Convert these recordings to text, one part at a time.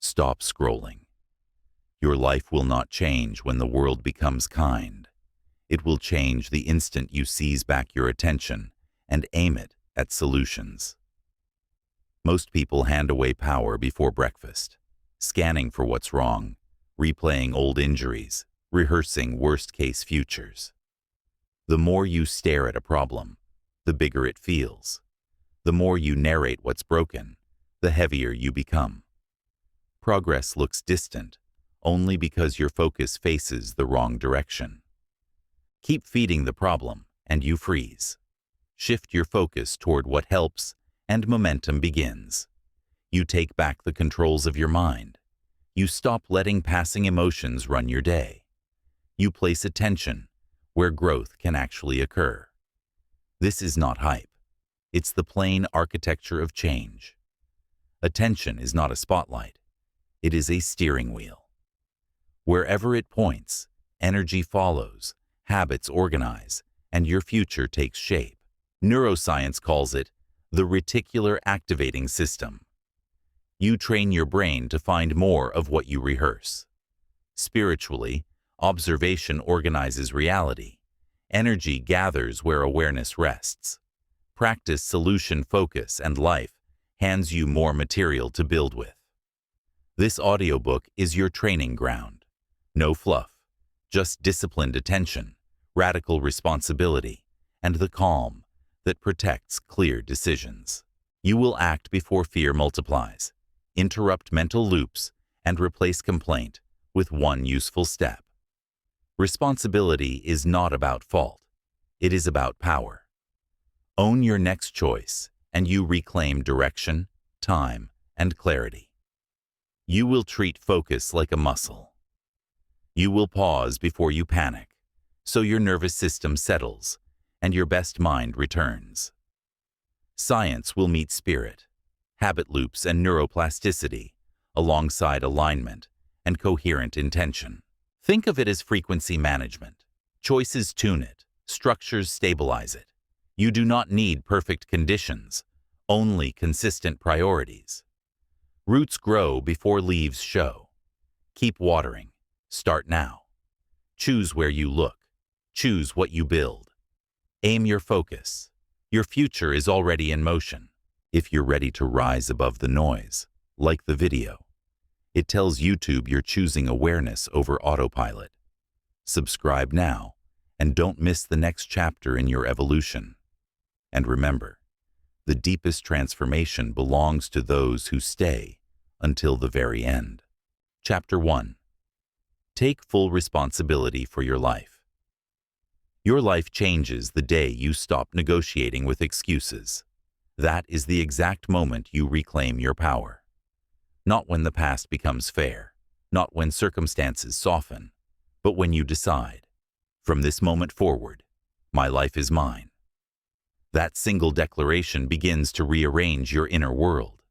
Stop scrolling. Your life will not change when the world becomes kind. It will change the instant you seize back your attention and aim it at solutions. Most people hand away power before breakfast, scanning for what's wrong, replaying old injuries, rehearsing worst-case futures. The more you stare at a problem, the bigger it feels. The more you narrate what's broken, the heavier you become. Progress looks distant only because your focus faces the wrong direction. Keep feeding the problem, and you freeze. Shift your focus toward what helps, and momentum begins. You take back the controls of your mind. You stop letting passing emotions run your day. You place attention where growth can actually occur. This is not hype. It's the plain architecture of change. Attention is not a spotlight. It is a steering wheel. Wherever it points, energy follows, habits organize, and your future takes shape. Neuroscience calls it the reticular activating system. You train your brain to find more of what you rehearse. Spiritually, observation organizes reality. Energy gathers where awareness rests. Practice solution focus, and life hands you more material to build with. This audiobook is your training ground. No fluff, just disciplined attention, radical responsibility, and the calm that protects clear decisions. You will act before fear multiplies, interrupt mental loops, and replace complaint with one useful step. Responsibility is not about fault. It is about power. Own your next choice, and you reclaim direction, time, and clarity. You will treat focus like a muscle. You will pause before you panic, so your nervous system settles and your best mind returns. Science will meet spirit, habit loops and neuroplasticity, alongside alignment and coherent intention. Think of it as frequency management. Choices tune it, structures stabilize it. You do not need perfect conditions, only consistent priorities. Roots grow before leaves show. Keep watering. Start now. Choose where you look. Choose what you build. Aim your focus. Your future is already in motion. If you're ready to rise above the noise, like the video. It tells YouTube you're choosing awareness over autopilot. Subscribe now, and don't miss the next chapter in your evolution. And remember, the deepest transformation belongs to those who stay until the very end. Chapter 1. Take full responsibility for your life. Your life changes the day you stop negotiating with excuses. That is the exact moment you reclaim your power. Not when the past becomes fair, not when circumstances soften, but when you decide, from this moment forward, my life is mine. That single declaration begins to rearrange your inner world.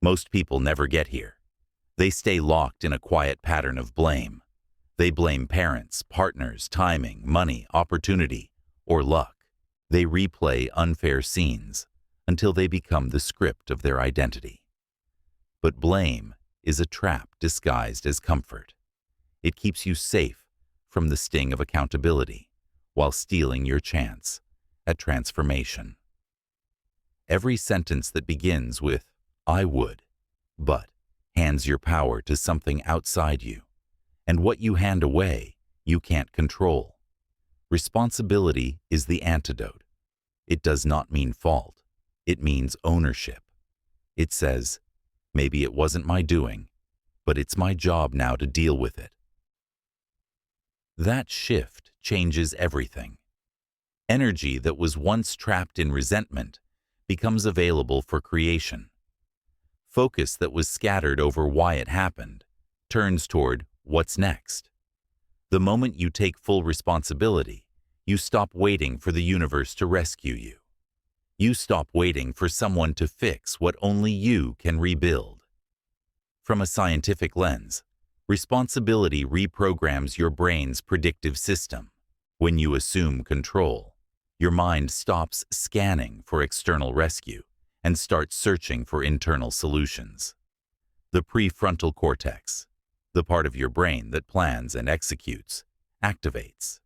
Most people never get here. They stay locked in a quiet pattern of blame. They blame parents, partners, timing, money, opportunity, or luck. They replay unfair scenes until they become the script of their identity. But blame is a trap disguised as comfort. It keeps you safe from the sting of accountability while stealing your chance at transformation. Every sentence that begins with, "I would," but hands your power to something outside you. And what you hand away, you can't control. Responsibility is the antidote. It does not mean fault. It means ownership. It says, maybe it wasn't my doing, but it's my job now to deal with it. That shift changes everything. Energy that was once trapped in resentment becomes available for creation. Focus that was scattered over why it happened turns toward what's next. The moment you take full responsibility, you stop waiting for the universe to rescue you. You stop waiting for someone to fix what only you can rebuild. From a scientific lens, responsibility reprograms your brain's predictive system. When you assume control, your mind stops scanning for external rescue and starts searching for internal solutions. The prefrontal cortex, the part of your brain that plans and executes, activates.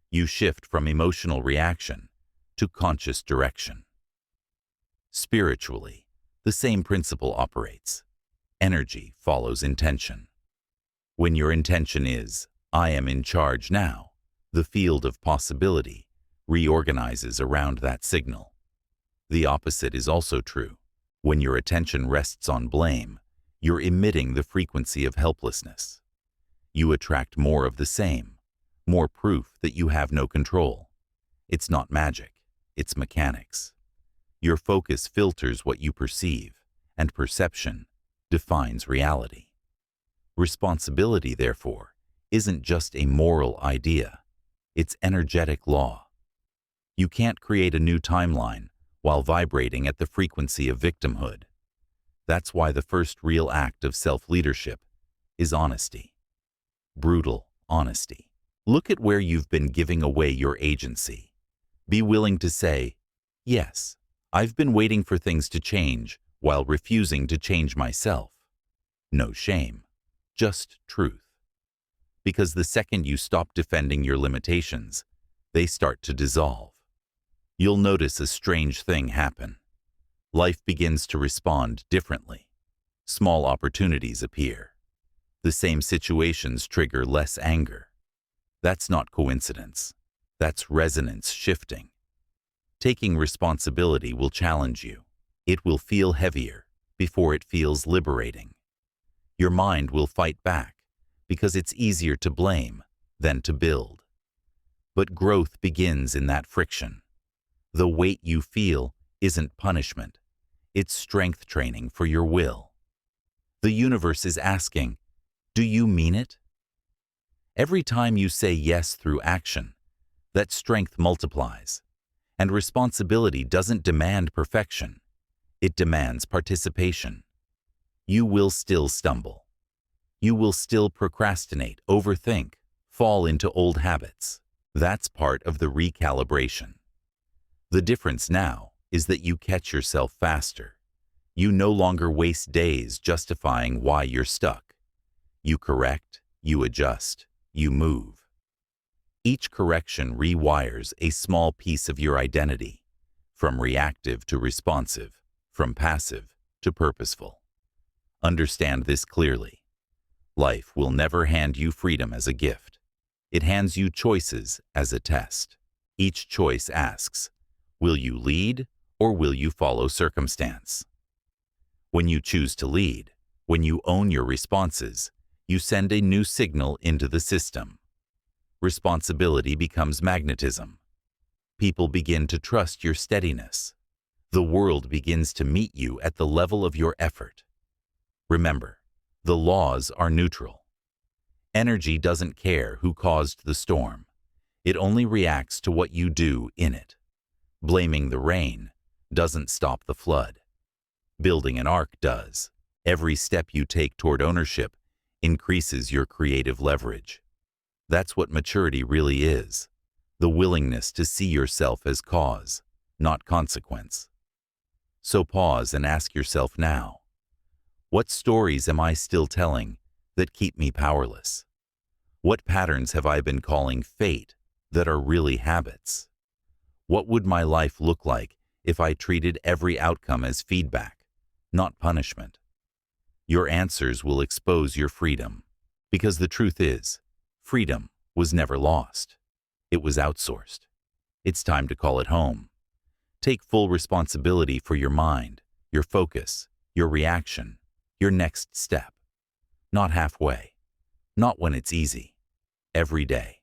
You shift from emotional reaction to conscious direction. Spiritually, the same principle operates. Energy follows intention. When your intention is, "I am in charge now," the field of possibility reorganizes around that signal. The opposite is also true. When your attention rests on blame, you're emitting the frequency of helplessness. You attract more of the same, more proof that you have no control. It's not magic, it's mechanics. Your focus filters what you perceive, and perception defines reality. Responsibility, therefore, isn't just a moral idea, it's energetic law. You can't create a new timeline while vibrating at the frequency of victimhood. That's why the first real act of self-leadership is honesty. Brutal honesty. Look at where you've been giving away your agency. Be willing to say, "Yes, I've been waiting for things to change while refusing to change myself." No shame, just truth. Because the second you stop defending your limitations, they start to dissolve. You'll notice a strange thing happen. Life begins to respond differently. Small opportunities appear. The same situations trigger less anger. That's not coincidence. That's resonance shifting. Taking responsibility will challenge you. It will feel heavier before it feels liberating. Your mind will fight back because it's easier to blame than to build. But growth begins in that friction. The weight you feel isn't punishment. It's strength training for your will. The universe is asking, do you mean it? Every time you say yes through action, that strength multiplies. And responsibility doesn't demand perfection. It demands participation. You will still stumble. You will still procrastinate, overthink, fall into old habits. That's part of the recalibration. The difference now is that you catch yourself faster. You no longer waste days justifying why you're stuck. You correct, you adjust, you move. Each correction rewires a small piece of your identity, from reactive to responsive, from passive to purposeful. Understand this clearly. Life will never hand you freedom as a gift. It hands you choices as a test. Each choice asks, will you lead or will you follow circumstance? When you choose to lead, when you own your responses, you send a new signal into the system. Responsibility becomes magnetism. People begin to trust your steadiness. The world begins to meet you at the level of your effort. Remember, the laws are neutral. Energy doesn't care who caused the storm. It only reacts to what you do in it. Blaming the rain doesn't stop the flood. Building an ark does. Every step you take toward ownership increases your creative leverage. That's what maturity really is. The willingness to see yourself as cause, not consequence. So pause and ask yourself now, what stories am I still telling that keep me powerless? What patterns have I been calling fate that are really habits? What would my life look like if I treated every outcome as feedback, not punishment? Your answers will expose your freedom, because the truth is, freedom was never lost. It was outsourced. It's time to call it home. Take full responsibility for your mind, your focus, your reaction, your next step. Not halfway, not when it's easy, every day.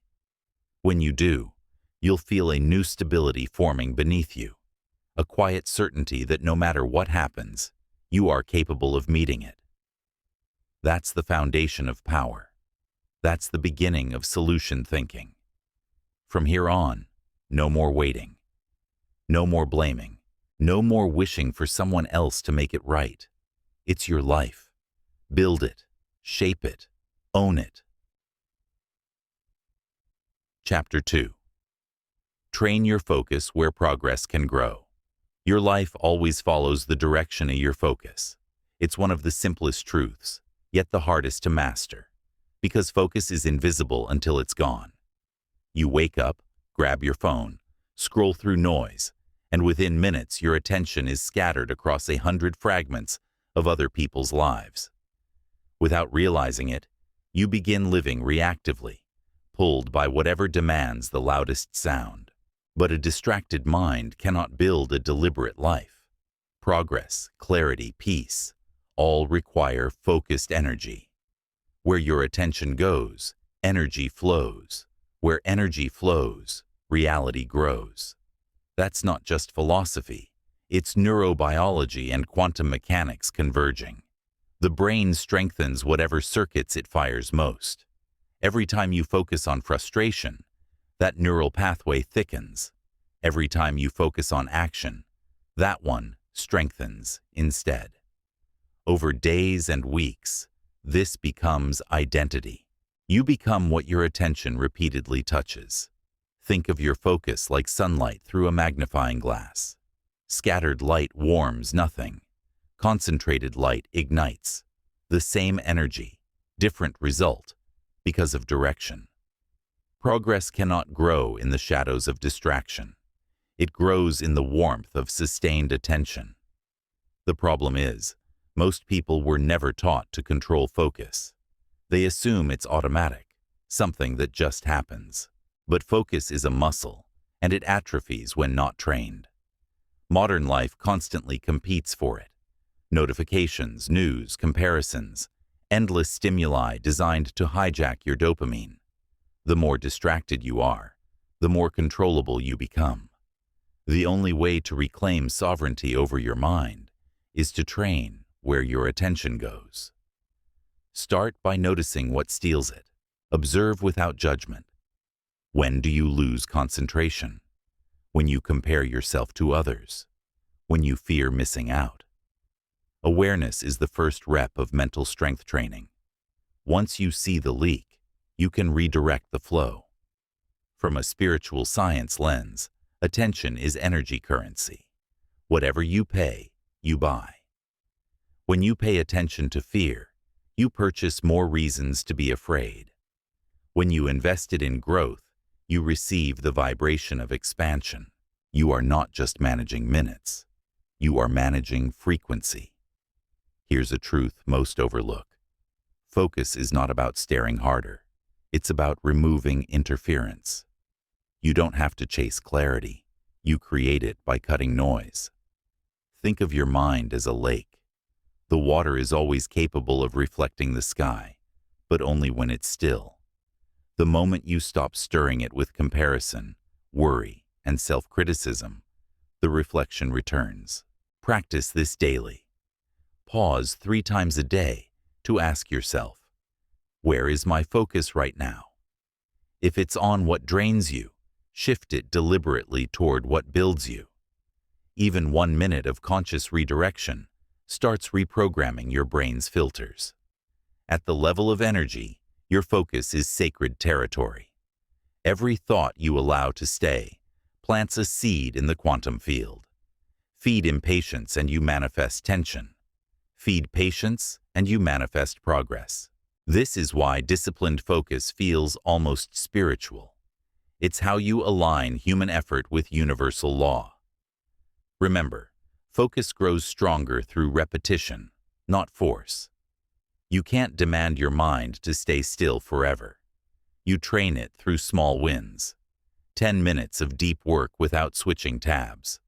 When you do, you'll feel a new stability forming beneath you, a quiet certainty that no matter what happens, you are capable of meeting it. That's the foundation of power. That's the beginning of solution thinking. From here on, no more waiting. No more blaming. No more wishing for someone else to make it right. It's your life. Build it. Shape it. Own it. Chapter 2. Train your focus where progress can grow. Your life always follows the direction of your focus. It's one of the simplest truths, yet the hardest to master, because focus is invisible until it's gone. You wake up, grab your phone, scroll through noise, and within minutes your attention is scattered across 100 fragments of other people's lives. Without realizing it, you begin living reactively, pulled by whatever demands the loudest sound. But a distracted mind cannot build a deliberate life. Progress, clarity, peace, all require focused energy. Where your attention goes, energy flows. Where energy flows, reality grows. That's not just philosophy, it's neurobiology and quantum mechanics converging. The brain strengthens whatever circuits it fires most. Every time you focus on frustration, that neural pathway thickens. Every time you focus on action, that one strengthens instead. Over days and weeks, this becomes identity. You become what your attention repeatedly touches. Think of your focus like sunlight through a magnifying glass. Scattered light warms nothing. Concentrated light ignites. The same energy, different result, because of direction. Progress cannot grow in the shadows of distraction. It grows in the warmth of sustained attention. The problem is, most people were never taught to control focus. They assume it's automatic, something that just happens. But focus is a muscle, and it atrophies when not trained. Modern life constantly competes for it. Notifications, news, comparisons, endless stimuli designed to hijack your dopamine. The more distracted you are, the more controllable you become. The only way to reclaim sovereignty over your mind is to train where your attention goes. Start by noticing what steals it. Observe without judgment. When do you lose concentration? When you compare yourself to others? When you fear missing out? Awareness is the first rep of mental strength training. Once you see the leak, you can redirect the flow. From a spiritual science lens, attention is energy currency. Whatever you pay, you buy. When you pay attention to fear, you purchase more reasons to be afraid. When you invest it in growth, you receive the vibration of expansion. You are not just managing minutes. You are managing frequency. Here's a truth most overlook. Focus is not about staring harder. It's about removing interference. You don't have to chase clarity. You create it by cutting noise. Think of your mind as a lake. The water is always capable of reflecting the sky, but only when it's still. The moment you stop stirring it with comparison, worry, and self-criticism, the reflection returns. Practice this daily. Pause 3 times a day to ask yourself, where is my focus right now? If it's on what drains you, shift it deliberately toward what builds you. Even 1 minute of conscious redirection starts reprogramming your brain's filters. At the level of energy, your focus is sacred territory. Every thought you allow to stay plants a seed in the quantum field. Feed impatience and you manifest tension. Feed patience and you manifest progress. This is why disciplined focus feels almost spiritual. It's how you align human effort with universal law. Remember, focus grows stronger through repetition, not force. You can't demand your mind to stay still forever. You train it through small wins. 10 minutes of deep work without switching tabs.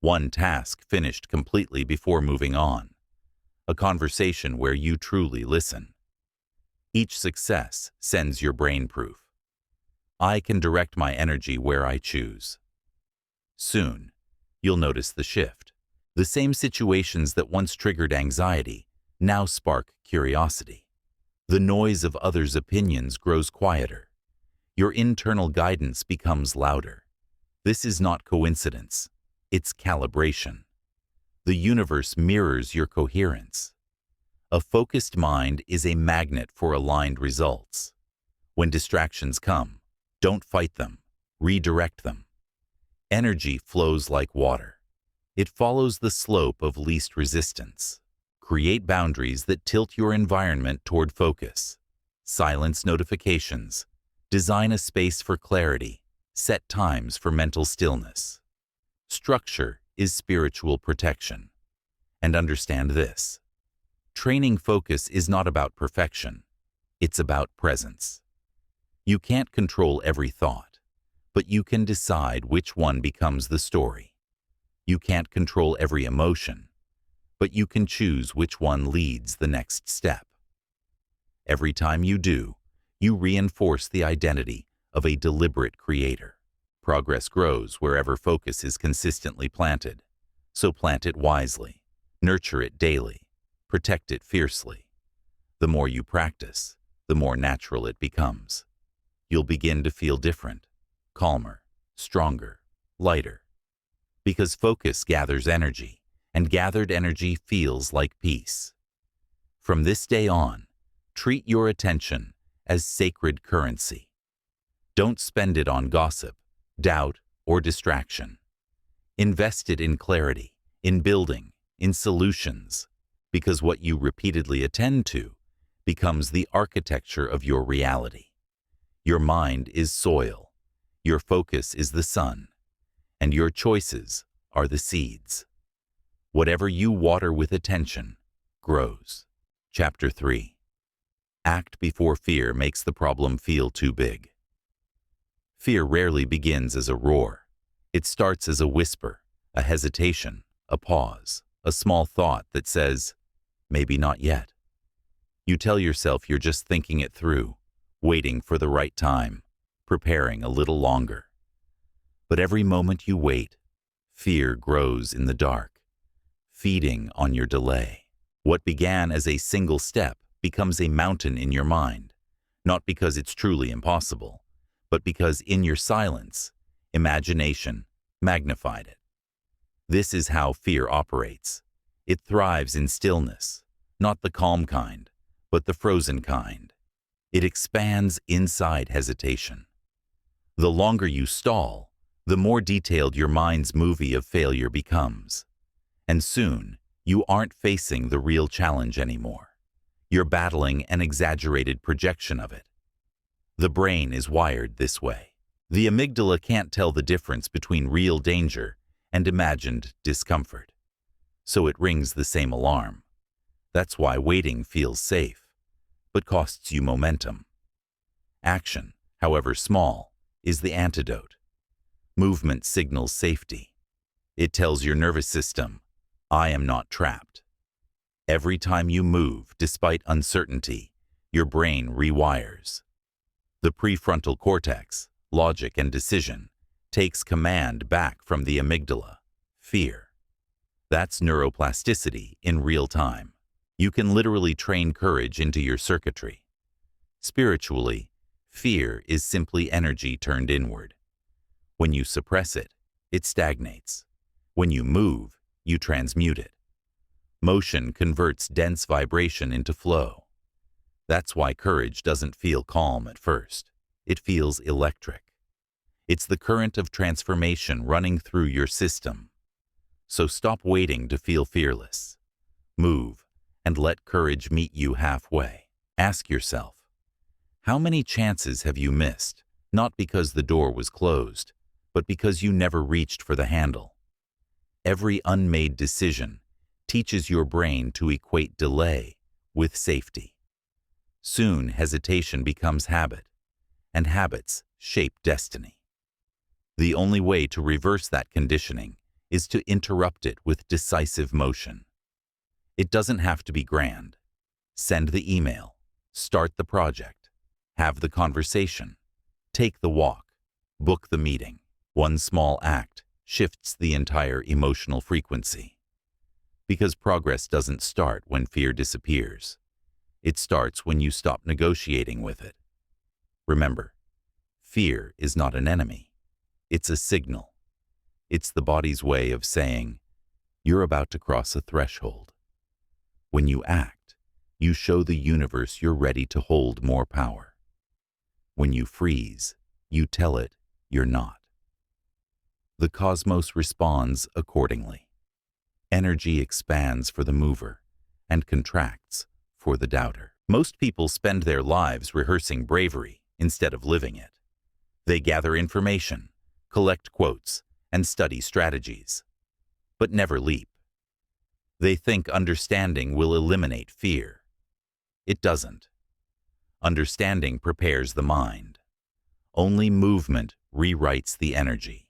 1 task finished completely before moving on. A conversation where you truly listen. Each success sends your brain proof. I can direct my energy where I choose. Soon, you'll notice the shift. The same situations that once triggered anxiety now spark curiosity. The noise of others' opinions grows quieter. Your internal guidance becomes louder. This is not coincidence. It's calibration. The universe mirrors your coherence. A focused mind is a magnet for aligned results. When distractions come, don't fight them, redirect them. Energy flows like water. It follows the slope of least resistance. Create boundaries that tilt your environment toward focus. Silence notifications. Design a space for clarity. Set times for mental stillness. Structure is spiritual protection. And understand this. Training focus is not about perfection. It's about presence. You can't control every thought, but you can decide which one becomes the story. You can't control every emotion, but you can choose which one leads the next step. Every time you do, you reinforce the identity of a deliberate creator. Progress grows wherever focus is consistently planted. So plant it wisely, nurture it daily, protect it fiercely. The more you practice, the more natural it becomes. You'll begin to feel different, calmer, stronger, lighter. Because focus gathers energy, and gathered energy feels like peace. From this day on, treat your attention as sacred currency. Don't spend it on gossip, doubt, or distraction. Invest it in clarity, in building, in solutions, because what you repeatedly attend to becomes the architecture of your reality. Your mind is soil, your focus is the sun, and your choices are the seeds. Whatever you water with attention grows. Chapter 3. Act before fear makes the problem feel too big. Fear rarely begins as a roar. It starts as a whisper, a hesitation, a pause, a small thought that says, maybe not yet. You tell yourself you're just thinking it through, waiting for the right time, preparing a little longer. But every moment you wait, fear grows in the dark, feeding on your delay. What began as a single step becomes a mountain in your mind, not because it's truly impossible, but because in your silence, imagination magnified it. This is how fear operates. It thrives in stillness, not the calm kind, but the frozen kind. It expands inside hesitation. The longer you stall, the more detailed your mind's movie of failure becomes. And soon, you aren't facing the real challenge anymore. You're battling an exaggerated projection of it. The brain is wired this way. The amygdala can't tell the difference between real danger and imagined discomfort. So it rings the same alarm. That's why waiting feels safe, but costs you momentum. Action, however small, is the antidote. Movement signals safety. It tells your nervous system, I am not trapped. Every time you move, despite uncertainty, your brain rewires. The prefrontal cortex, logic and decision, takes command back from the amygdala, fear. That's neuroplasticity in real time. You can literally train courage into your circuitry. Spiritually, fear is simply energy turned inward. When you suppress it, it stagnates. When you move, you transmute it. Motion converts dense vibration into flow. That's why courage doesn't feel calm at first. It feels electric. It's the current of transformation running through your system. So stop waiting to feel fearless. Move, and let courage meet you halfway. Ask yourself, how many chances have you missed, not because the door was closed, but because you never reached for the handle? Every unmade decision teaches your brain to equate delay with safety. Soon, hesitation becomes habit, and habits shape destiny. The only way to reverse that conditioning is to interrupt it with decisive motion. It doesn't have to be grand. Send the email, start the project, have the conversation, take the walk, book the meeting. One small act shifts the entire emotional frequency. Because progress doesn't start when fear disappears. It starts when you stop negotiating with it. Remember, fear is not an enemy. It's a signal. It's the body's way of saying, you're about to cross a threshold. When you act, you show the universe you're ready to hold more power. When you freeze, you tell it you're not. The cosmos responds accordingly. Energy expands for the mover, and contracts for the doubter. Most people spend their lives rehearsing bravery instead of living it. They gather information, collect quotes, and study strategies, but never leap. They think understanding will eliminate fear. It doesn't. Understanding prepares the mind. Only movement rewrites the energy.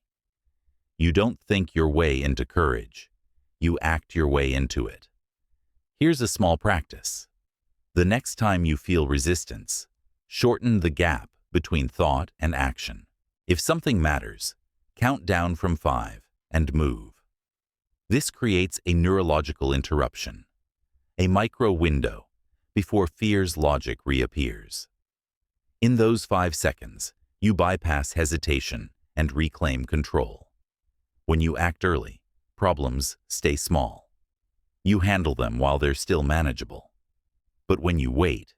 You don't think your way into courage. You act your way into it. Here's a small practice. The next time you feel resistance, shorten the gap between thought and action. If something matters, count down from 5 and move. This creates a neurological interruption, a micro window before fear's logic reappears. In those 5 seconds, you bypass hesitation and reclaim control. When you act early, problems stay small. You handle them while they're still manageable. But when you wait,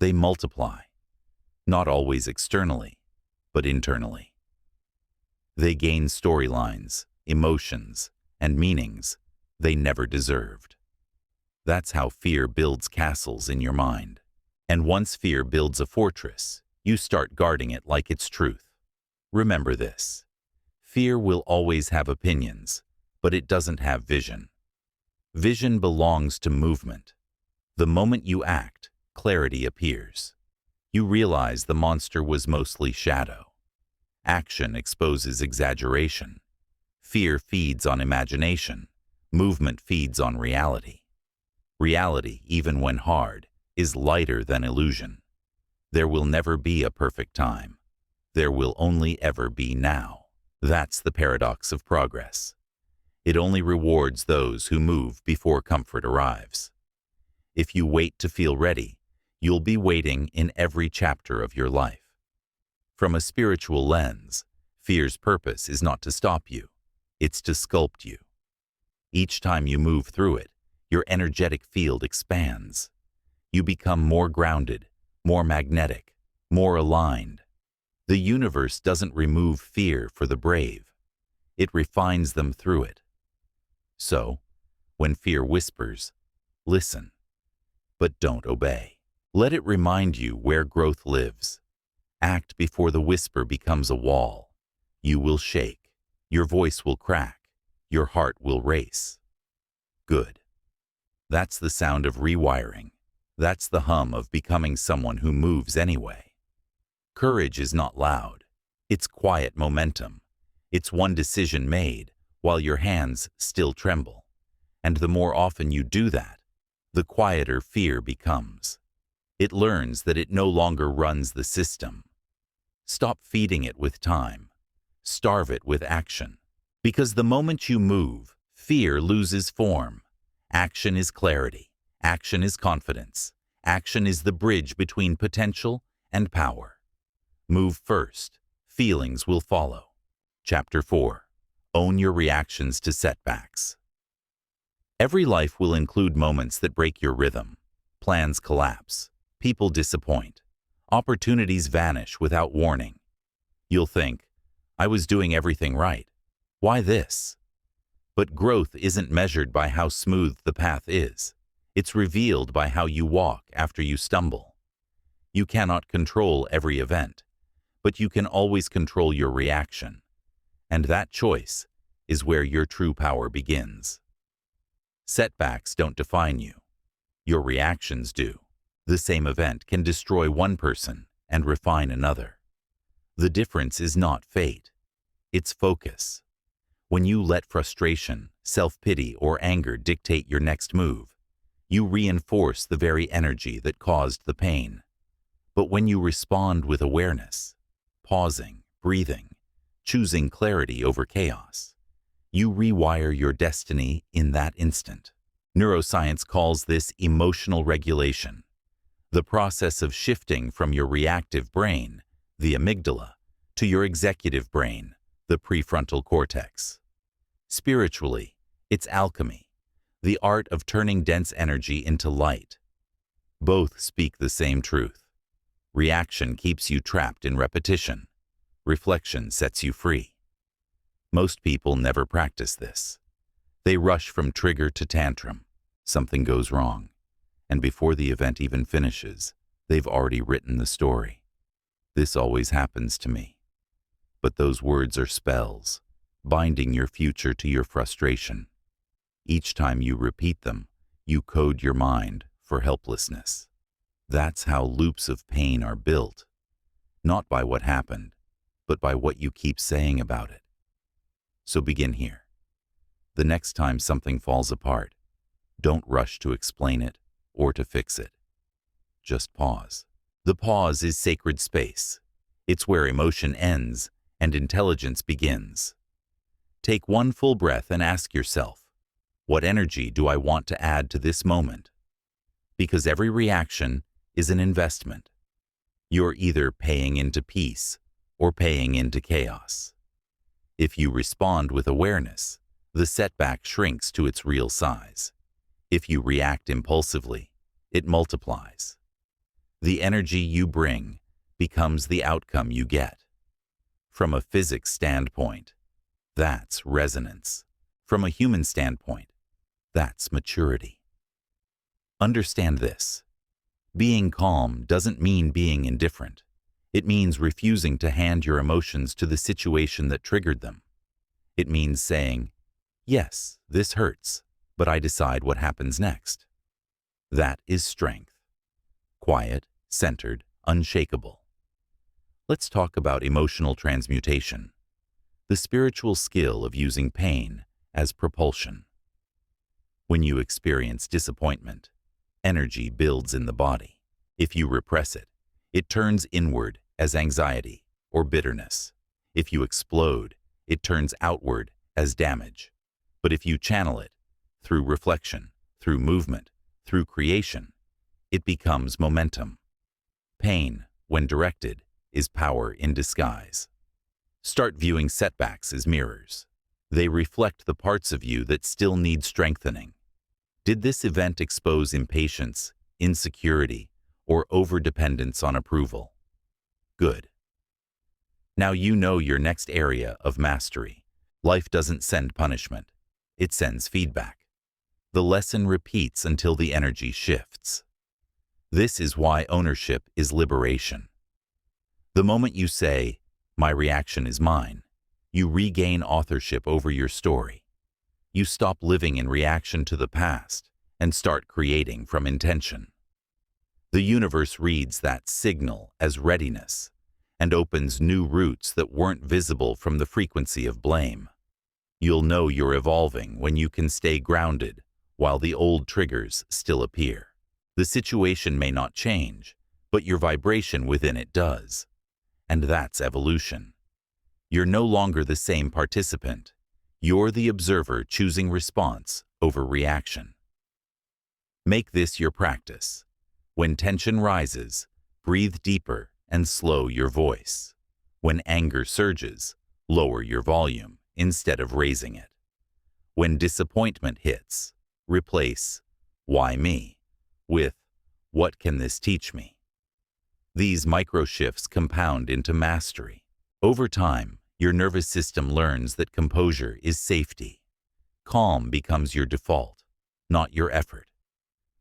they multiply, not always externally, but internally. They gain storylines, emotions, and meanings they never deserved. That's how fear builds castles in your mind. And once fear builds a fortress, you start guarding it like it's truth. Remember this. Fear will always have opinions, but it doesn't have vision. Vision belongs to movement. The moment you act, clarity appears. You realize the monster was mostly shadow. Action exposes exaggeration. Fear feeds on imagination. Movement feeds on reality. Reality, even when hard, is lighter than illusion. There will never be a perfect time. There will only ever be now. That's the paradox of progress. It only rewards those who move before comfort arrives. If you wait to feel ready, you'll be waiting in every chapter of your life. From a spiritual lens, fear's purpose is not to stop you, it's to sculpt you. Each time you move through it, your energetic field expands. You become more grounded, more magnetic, more aligned. The universe doesn't remove fear for the brave. It refines them through it. So, when fear whispers, listen, but don't obey. Let it remind you where growth lives. Act before the whisper becomes a wall. You will shake. Your voice will crack. Your heart will race. Good. That's the sound of rewiring. That's the hum of becoming someone who moves anyway. Courage is not loud. It's quiet momentum. It's one decision made while your hands still tremble. And the more often you do that, the quieter fear becomes. It learns that it no longer runs the system. Stop feeding it with time. Starve it with action. Because the moment you move, fear loses form. Action is clarity. Action is confidence. Action is the bridge between potential and power. Move first. Feelings will follow. Chapter 4. Own your reactions to setbacks. Every life will include moments that break your rhythm. Plans collapse. People disappoint. Opportunities vanish without warning. You'll think, I was doing everything right. Why this? But growth isn't measured by how smooth the path is. It's revealed by how you walk after you stumble. You cannot control every event, but you can always control your reaction. And that choice is where your true power begins. Setbacks don't define you. Your reactions do. The same event can destroy one person and refine another. The difference is not fate. It's focus. When you let frustration, self-pity, or anger dictate your next move, you reinforce the very energy that caused the pain. But when you respond with awareness, pausing, breathing, choosing clarity over chaos, you rewire your destiny in that instant. Neuroscience calls this emotional regulation, the process of shifting from your reactive brain, the amygdala, to your executive brain, the prefrontal cortex. Spiritually, it's alchemy, the art of turning dense energy into light. Both speak the same truth. Reaction keeps you trapped in repetition. Reflection sets you free. Most people never practice this. They rush from trigger to tantrum. Something goes wrong. and before the event even finishes, they've already written the story. This always happens to me. But those words are spells, binding your future to your frustration. Each time you repeat them, you code your mind for helplessness. That's how loops of pain are built, not by what happened, but by what you keep saying about it. So begin here. The next time something falls apart, don't rush to explain it or to fix it. Just pause. The pause is sacred space. It's where emotion ends and intelligence begins. Take one full breath and ask yourself, what energy do I want to add to this moment? Because every reaction is an investment. You're either paying into peace or paying into chaos. If you respond with awareness, the setback shrinks to its real size. If you react impulsively, it multiplies. The energy you bring becomes the outcome you get. From a physics standpoint, that's resonance. From a human standpoint, that's maturity. Understand this. Being calm doesn't mean being indifferent. It means refusing to hand your emotions to the situation that triggered them. It means saying, yes, this hurts, but I decide what happens next. That is strength. Quiet, centered, unshakable. Let's talk about emotional transmutation, the spiritual skill of using pain as propulsion. When you experience disappointment, energy builds in the body. If you repress it, it turns inward as anxiety or bitterness. If you explode, it turns outward as damage. But if you channel it, through reflection, through movement, through creation, it becomes momentum. Pain, when directed, is power in disguise. Start viewing setbacks as mirrors. They reflect the parts of you that still need strengthening. Did this event expose impatience, insecurity, or overdependence on approval? Good. Now you know your next area of mastery. Life doesn't send punishment. It sends feedback. The lesson repeats until the energy shifts. This is why ownership is liberation. The moment you say, my reaction is mine, you regain authorship over your story. You stop living in reaction to the past and start creating from intention. The universe reads that signal as readiness and opens new routes that weren't visible from the frequency of blame. You'll know you're evolving when you can stay grounded while the old triggers still appear. The situation may not change, but your vibration within it does. And that's evolution. You're no longer the same participant. You're the observer choosing response over reaction. Make this your practice. When tension rises, breathe deeper and slow your voice. When anger surges, lower your volume instead of raising it. When disappointment hits, replace "Why me?" with "What can this teach me?" These micro shifts compound into mastery. Over time, your nervous system learns that composure is safety. Calm becomes your default, not your effort.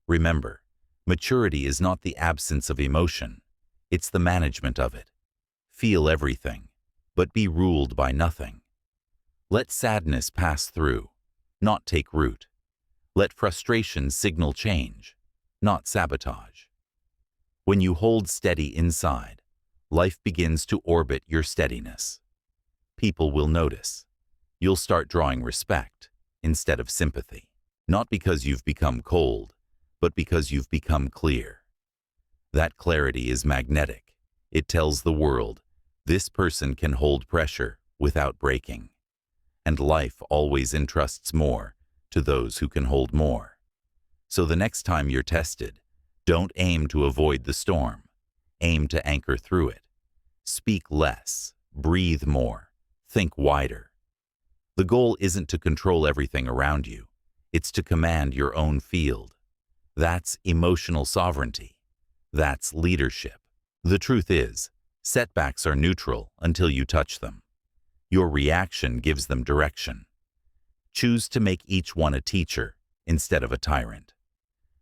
Remember, maturity is not the absence of emotion, it's the management of it. Feel everything, but be ruled by nothing. Let sadness pass through, not take root. Let frustration signal change, not sabotage. When you hold steady inside, life begins to orbit your steadiness. People will notice. You'll start drawing respect instead of sympathy, not because you've become cold, but because you've become clear. That clarity is magnetic. It tells the world, this person can hold pressure without breaking. And life always entrusts more to those who can hold more. So the next time you're tested, don't aim to avoid the storm. Aim to anchor through it. Speak less, breathe more, think wider. The goal isn't to control everything around you. It's to command your own field. That's emotional sovereignty. That's leadership. The truth is, setbacks are neutral until you touch them. Your reaction gives them direction. Choose to make each one a teacher instead of a tyrant.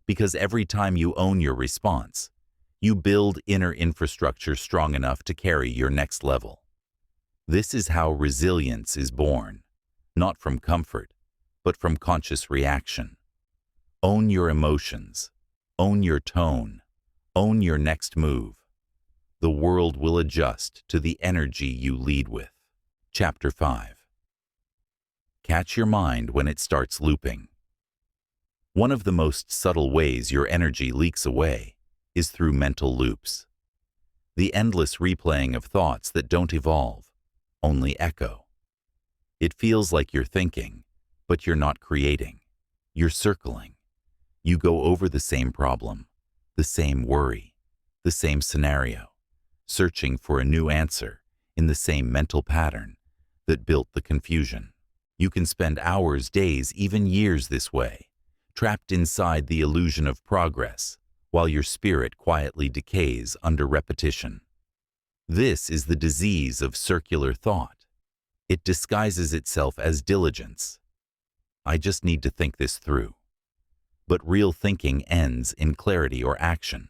Because every time you own your response, you build inner infrastructure strong enough to carry your next level. This is how resilience is born, not from comfort, but from conscious reaction. Own your emotions, own your tone, own your next move. The world will adjust to the energy you lead with. Chapter 5. Catch your mind when it starts looping. One of the most subtle ways your energy leaks away is through mental loops. The endless replaying of thoughts that don't evolve, only echo. It feels like you're thinking, but you're not creating. You're circling. You go over the same problem, the same worry, the same scenario, searching for a new answer in the same mental pattern that built the confusion. You can spend hours, days, even years this way, trapped inside the illusion of progress, while your spirit quietly decays under repetition. This is the disease of circular thought. It disguises itself as diligence. I just need to think this through. But real thinking ends in clarity or action.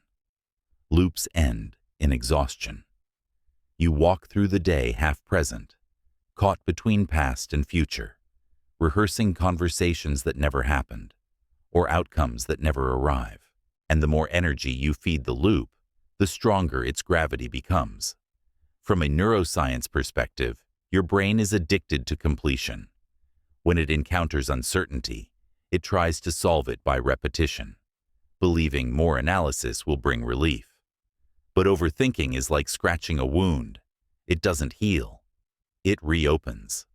Loops end in exhaustion. You walk through the day half present, caught between past and future, rehearsing conversations that never happened, or outcomes that never arrive. And the more energy you feed the loop, the stronger its gravity becomes. From a neuroscience perspective, your brain is addicted to completion. When it encounters uncertainty, it tries to solve it by repetition, believing more analysis will bring relief. But overthinking is like scratching a wound. It doesn't heal. It reopens.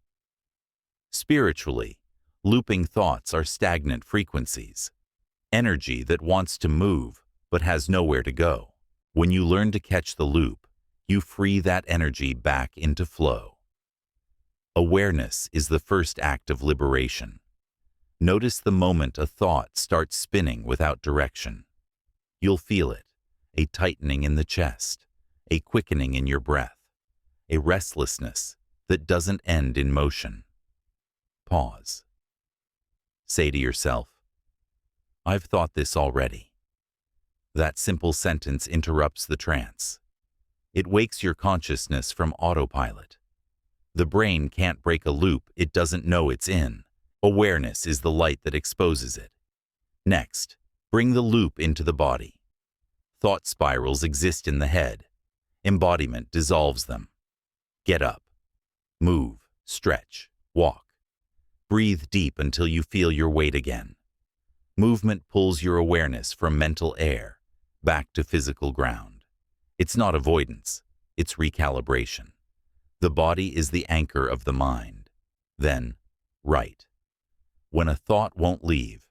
Spiritually, looping thoughts are stagnant frequencies, energy that wants to move but has nowhere to go. When you learn to catch the loop, you free that energy back into flow. Awareness is the first act of liberation. Notice the moment a thought starts spinning without direction. You'll feel it, a tightening in the chest, a quickening in your breath, a restlessness that doesn't end in motion. Pause. Say to yourself, "I've thought this already." That simple sentence interrupts the trance. It wakes your consciousness from autopilot. The brain can't break a loop it doesn't know it's in. Awareness is the light that exposes it. Next, bring the loop into the body. Thought spirals exist in the head. Embodiment dissolves them. Get up. Move, stretch, walk. Breathe deep until you feel your weight again. Movement pulls your awareness from mental air back to physical ground. It's not avoidance, it's recalibration. The body is the anchor of the mind. Then, write. When a thought won't leave,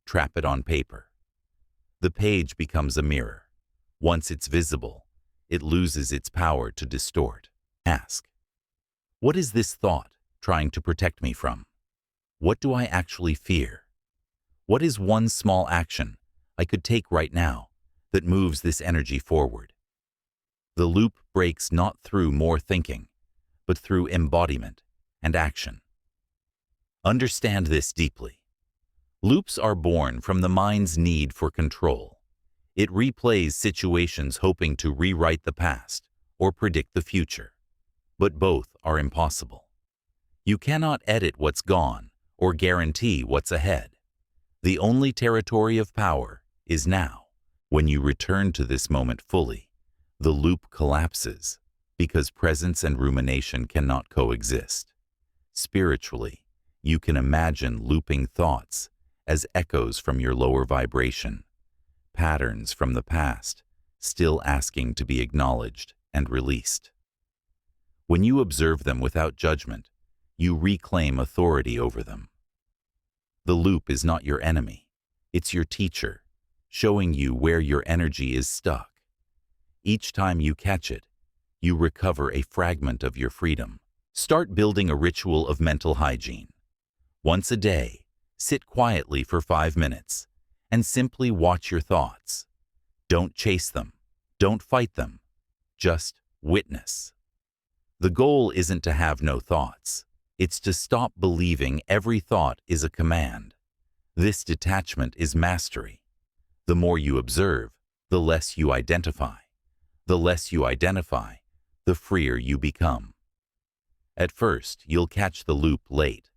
trap it on paper. The page becomes a mirror. Once it's visible, it loses its power to distort. Ask, what is this thought trying to protect me from? What do I actually fear? What is one small action I could take right now that moves this energy forward? The loop breaks not through more thinking, but through embodiment and action. Understand this deeply. Loops are born from the mind's need for control. It replays situations hoping to rewrite the past or predict the future. But both are impossible. You cannot edit what's gone or guarantee what's ahead. The only territory of power is now. When you return to this moment fully, the loop collapses because presence and rumination cannot coexist. Spiritually, you can imagine looping thoughts as echoes from your lower vibration, patterns from the past, still asking to be acknowledged and released. When you observe them without judgment, you reclaim authority over them. The loop is not your enemy, it's your teacher, showing you where your energy is stuck. Each time you catch it, you recover a fragment of your freedom. Start building a ritual of mental hygiene. Once a day, sit quietly for 5 minutes and simply watch your thoughts. Don't chase them. Don't fight them. Just witness. The goal isn't to have no thoughts. It's to stop believing every thought is a command. This detachment is mastery. The more you observe, the less you identify. The less you identify, the freer you become. At first, you'll catch the loop late,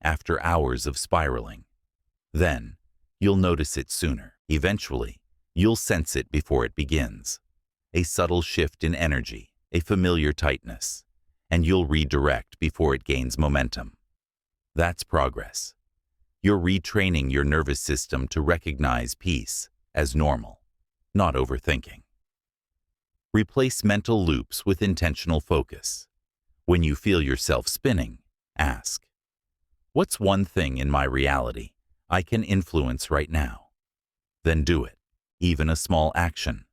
after hours of spiraling. Then, you'll notice it sooner. Eventually, you'll sense it before it begins. A subtle shift in energy, a familiar tightness, and you'll redirect before it gains momentum. That's progress. You're retraining your nervous system to recognize peace as normal, not overthinking. Replace mental loops with intentional focus. When you feel yourself spinning, ask, what's one thing in my reality I can influence right now? Then do it. Even a small action,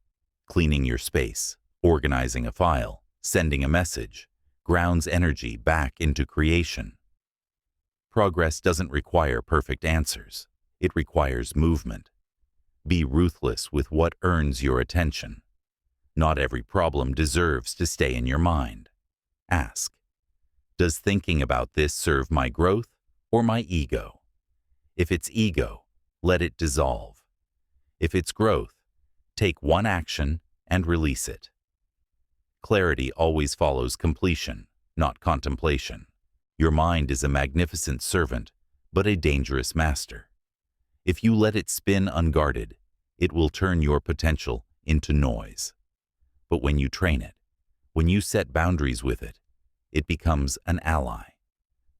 cleaning your space, organizing a file, sending a message, grounds energy back into creation. Progress doesn't require perfect answers. It requires movement. Be ruthless with what earns your attention. Not every problem deserves to stay in your mind. Ask, does thinking about this serve my growth or my ego? If it's ego, let it dissolve. If it's growth, take one action and release it. Clarity always follows completion, not contemplation. Your mind is a magnificent servant, but a dangerous master. If you let it spin unguarded, it will turn your potential into noise. But when you train it, when you set boundaries with it, it becomes an ally.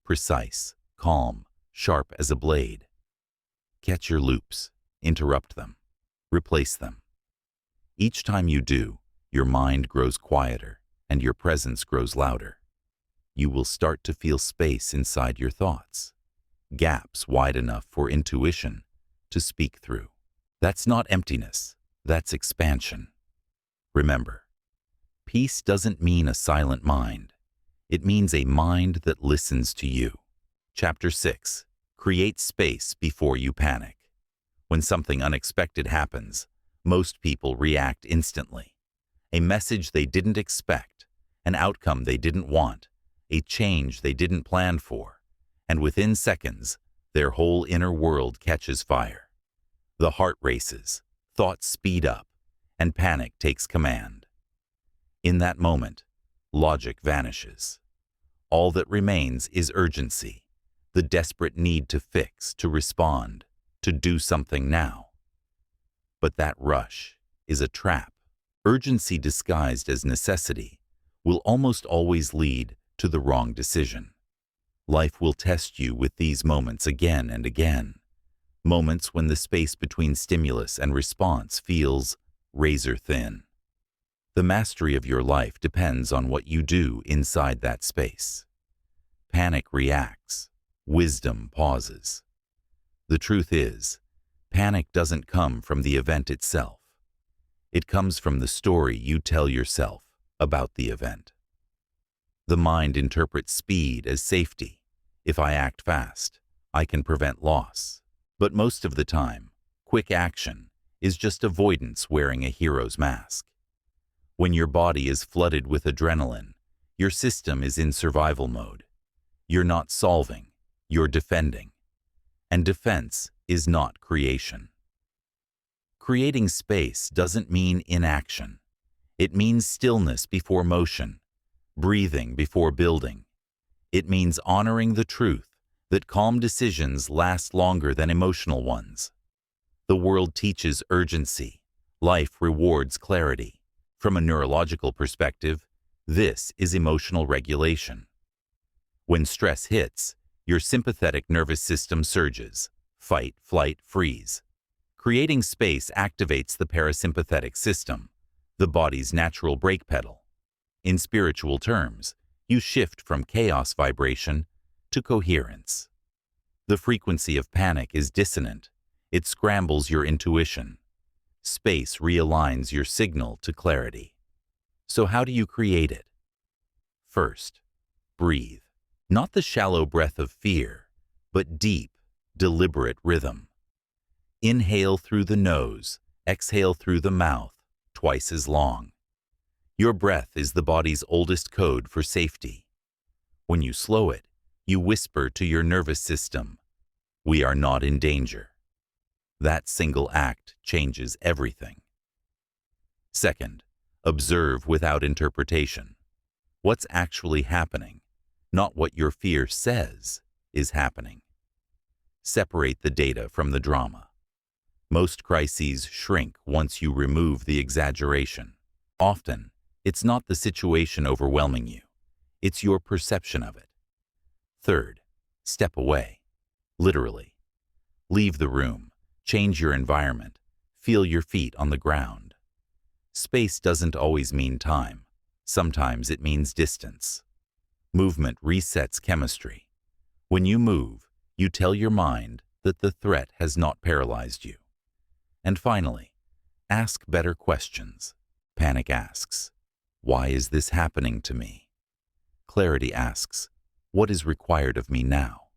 Precise, calm, sharp as a blade. Catch your loops, interrupt them, replace them. Each time you do, your mind grows quieter and your presence grows louder. You will start to feel space inside your thoughts, gaps wide enough for intuition to speak through. That's not emptiness, that's expansion. Remember, peace doesn't mean a silent mind. It means a mind that listens to you. Chapter 6. Create space before you panic. When something unexpected happens, most people react instantly. A message they didn't expect, an outcome they didn't want, a change they didn't plan for, and within seconds, their whole inner world catches fire. The heart races, thoughts speed up, and panic takes command. In that moment, logic vanishes. All that remains is urgency, the desperate need to fix, to respond, to do something now. But that rush is a trap. Urgency disguised as necessity will almost always lead to the wrong decision. Life will test you with these moments again and again. Moments when the space between stimulus and response feels razor thin. The mastery of your life depends on what you do inside that space. Panic reacts. Wisdom pauses. The truth is, panic doesn't come from the event itself. It comes from the story you tell yourself about the event. The mind interprets speed as safety. If I act fast, I can prevent loss. But most of the time, quick action is just avoidance wearing a hero's mask. When your body is flooded with adrenaline, your system is in survival mode. You're not solving, you're defending. And defense is not creation. Creating space doesn't mean inaction. It means stillness before motion, breathing before building. It means honoring the truth that calm decisions last longer than emotional ones. The world teaches urgency. Life rewards clarity. From a neurological perspective, this is emotional regulation. When stress hits, your sympathetic nervous system surges. Fight, flight, freeze. Creating space activates the parasympathetic system, the body's natural brake pedal. In spiritual terms, you shift from chaos vibration to coherence. The frequency of panic is dissonant. It scrambles your intuition. Space realigns your signal to clarity. So how do you create it? First, breathe. Not the shallow breath of fear, but deep, deliberate rhythm. Inhale through the nose, exhale through the mouth, twice as long. Your breath is the body's oldest code for safety. When you slow it, you whisper to your nervous system, "We are not in danger." That single act changes everything. Second, observe without interpretation. What's actually happening, not what your fear says is happening. Separate the data from the drama. Most crises shrink once you remove the exaggeration. Often, it's not the situation overwhelming you. It's your perception of it. Third, step away. Literally. Leave the room. Change your environment. Feel your feet on the ground. Space doesn't always mean time. Sometimes it means distance. Movement resets chemistry. When you move, you tell your mind that the threat has not paralyzed you. And finally, ask better questions. Panic asks, "Why is this happening to me?" Clarity asks, "What is required of me now?"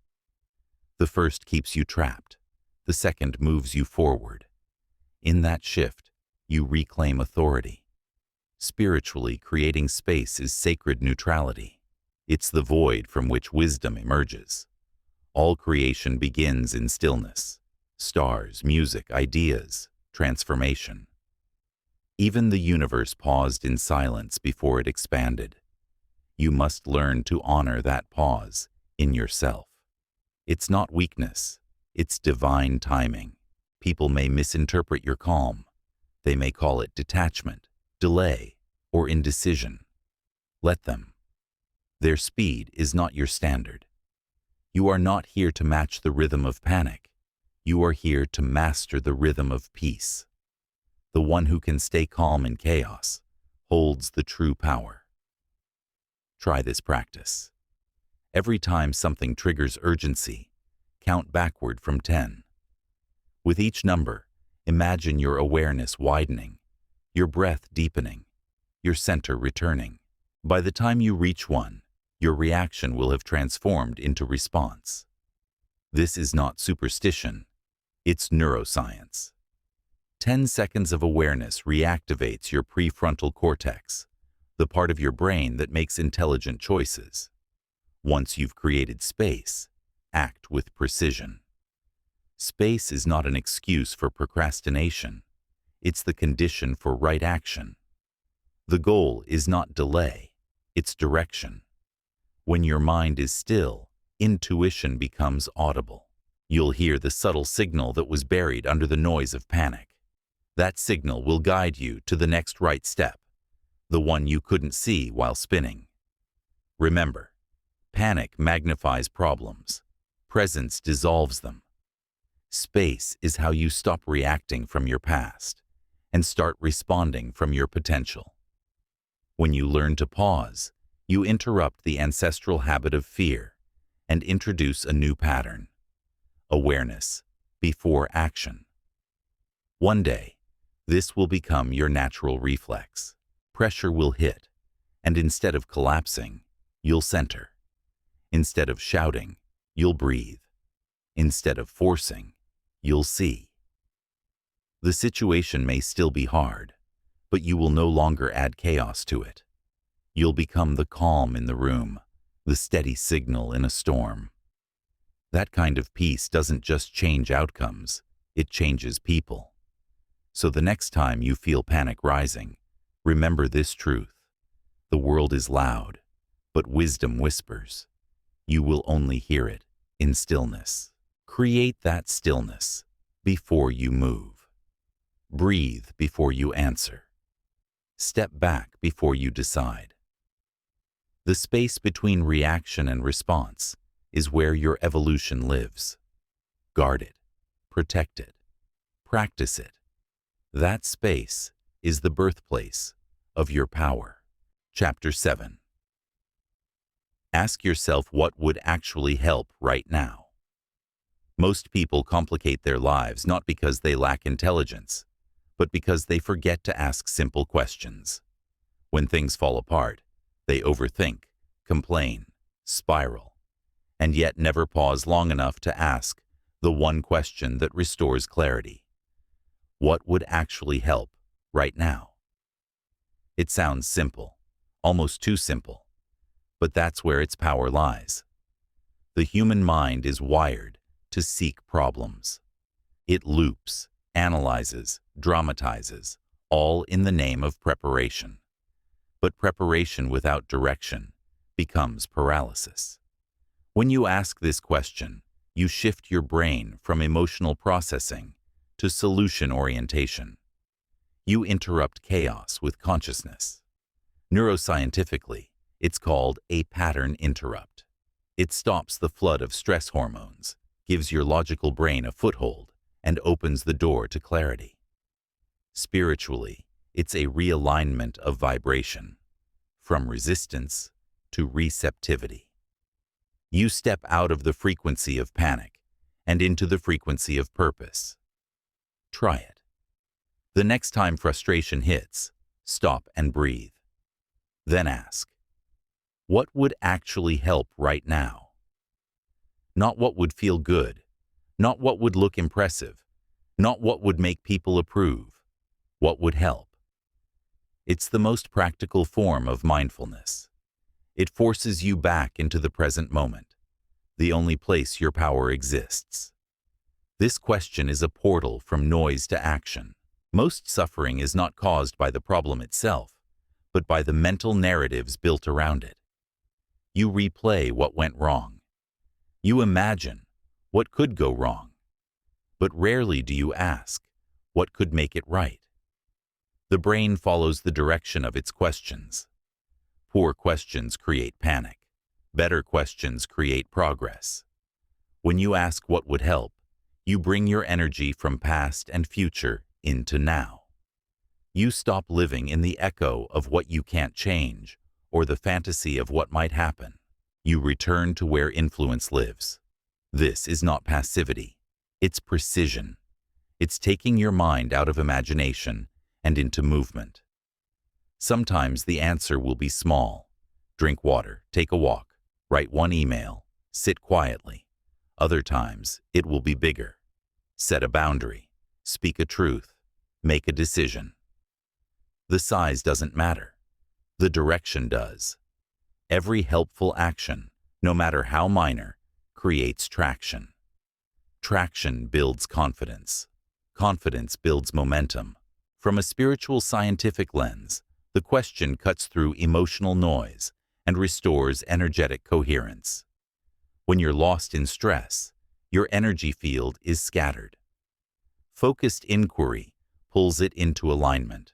The first keeps you trapped. The second moves you forward. In that shift, you reclaim authority. Spiritually, creating space is sacred neutrality. It's the void from which wisdom emerges. All creation begins in stillness. Stars, music, ideas, transformation. Even the universe paused in silence before it expanded. You must learn to honor that pause in yourself. It's not weakness, it's divine timing. People may misinterpret your calm. They may call it detachment, delay, or indecision. Let them. Their speed is not your standard. You are not here to match the rhythm of panic. You are here to master the rhythm of peace. The one who can stay calm in chaos holds the true power. Try this practice. Every time something triggers urgency, count backward from 10. With each number, imagine your awareness widening, your breath deepening, your center returning. By the time you reach 1, your reaction will have transformed into response. This is not superstition, it's neuroscience. 10 seconds of awareness reactivates your prefrontal cortex, the part of your brain that makes intelligent choices. Once you've created space, act with precision. Space is not an excuse for procrastination. It's the condition for right action. The goal is not delay, it's direction. When your mind is still, intuition becomes audible. You'll hear the subtle signal that was buried under the noise of panic. That signal will guide you to the next right step, the one you couldn't see while spinning. Remember, panic magnifies problems. Presence dissolves them. Space is how you stop reacting from your past and start responding from your potential. When you learn to pause, you interrupt the ancestral habit of fear and introduce a new pattern. Awareness before action. One day, this will become your natural reflex. Pressure will hit, and instead of collapsing, you'll center. Instead of shouting, you'll breathe. Instead of forcing, you'll see. The situation may still be hard, but you will no longer add chaos to it. You'll become the calm in the room, the steady signal in a storm. That kind of peace doesn't just change outcomes, it changes people. So the next time you feel panic rising, remember this truth. The world is loud, but wisdom whispers. You will only hear it in stillness. Create that stillness before you move. Breathe before you answer. Step back before you decide. The space between reaction and response is where your evolution lives. Guard it, protect it, practice it. That space is the birthplace of your power. Chapter 7. Ask yourself what would actually help right now. Most people complicate their lives not because they lack intelligence, but because they forget to ask simple questions. When things fall apart, they overthink, complain, spiral, and yet never pause long enough to ask the one question that restores clarity. What would actually help right now? It sounds simple, almost too simple, but that's where its power lies. The human mind is wired to seek problems. It loops, analyzes, dramatizes, all in the name of preparation. But preparation without direction becomes paralysis. When you ask this question, you shift your brain from emotional processing to solution orientation. You interrupt chaos with consciousness. Neuroscientifically, it's called a pattern interrupt. It stops the flood of stress hormones, gives your logical brain a foothold, and opens the door to clarity. Spiritually, it's a realignment of vibration, from resistance to receptivity. You step out of the frequency of panic and into the frequency of purpose. Try it. The next time frustration hits, stop and breathe. Then ask, what would actually help right now? Not what would feel good, not what would look impressive, not what would make people approve. What would help? It's the most practical form of mindfulness. It forces you back into the present moment, the only place your power exists. This question is a portal from noise to action. Most suffering is not caused by the problem itself, but by the mental narratives built around it. You replay what went wrong. You imagine what could go wrong. But rarely do you ask, what could make it right? The brain follows the direction of its questions. Poor questions create panic. Better questions create progress. When you ask what would help, you bring your energy from past and future into now. You stop living in the echo of what you can't change or the fantasy of what might happen. You return to where influence lives. This is not passivity. It's precision. It's taking your mind out of imagination and into movement. Sometimes the answer will be small. Drink water, take a walk, write one email, sit quietly. Other times, it will be bigger. Set a boundary, speak a truth, make a decision. The size doesn't matter. The direction does. Every helpful action, no matter how minor, creates traction. Traction builds confidence. Confidence builds momentum. From a spiritual scientific lens, the question cuts through emotional noise and restores energetic coherence. When you're lost in stress, your energy field is scattered. Focused inquiry pulls it into alignment.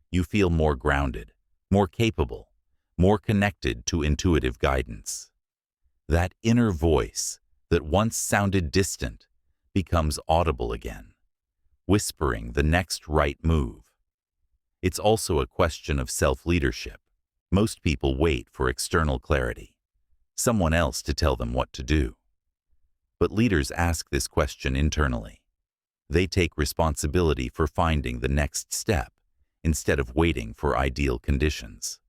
You feel more grounded, more capable, more connected to intuitive guidance. That inner voice that once sounded distant becomes audible again, whispering the next right move. It's also a question of self-leadership. Most people wait for external clarity, someone else to tell them what to do. But leaders ask this question internally. They take responsibility for finding the next step instead of waiting for ideal conditions.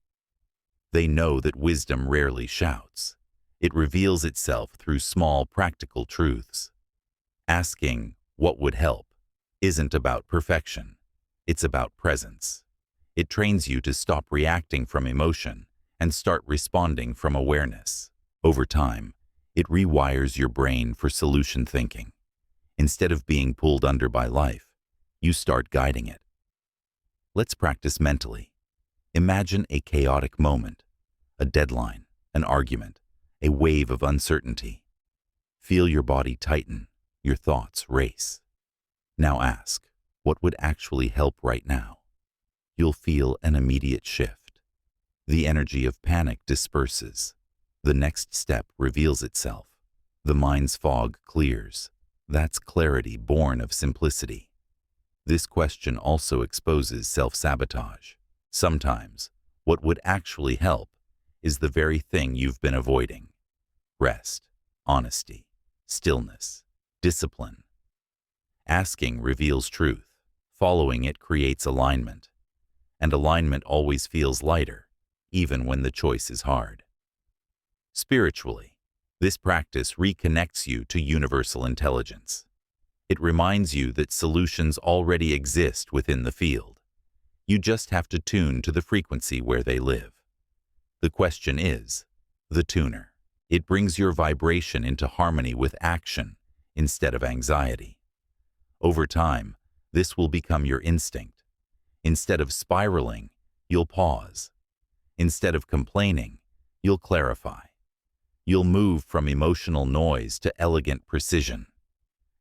They know that wisdom rarely shouts. It reveals itself through small, practical truths. Asking what would help isn't about perfection. It's about presence. It trains you to stop reacting from emotion and start responding from awareness. Over time, it rewires your brain for solution thinking. Instead of being pulled under by life, you start guiding it. Let's practice mentally. Imagine a chaotic moment, a deadline, an argument, a wave of uncertainty. Feel your body tighten, your thoughts race. Now ask, what would actually help right now? You'll feel an immediate shift. The energy of panic disperses. The next step reveals itself. The mind's fog clears. That's clarity born of simplicity. This question also exposes self-sabotage. Sometimes, what would actually help is the very thing you've been avoiding. Rest, honesty, stillness, discipline. Asking reveals truth. Following it creates alignment. And alignment always feels lighter, even when the choice is hard. Spiritually, this practice reconnects you to universal intelligence. It reminds you that solutions already exist within the field. You just have to tune to the frequency where they live. The question is, the tuner. It brings your vibration into harmony with action instead of anxiety. Over time, this will become your instinct. Instead of spiraling, you'll pause. Instead of complaining, you'll clarify. You'll move from emotional noise to elegant precision.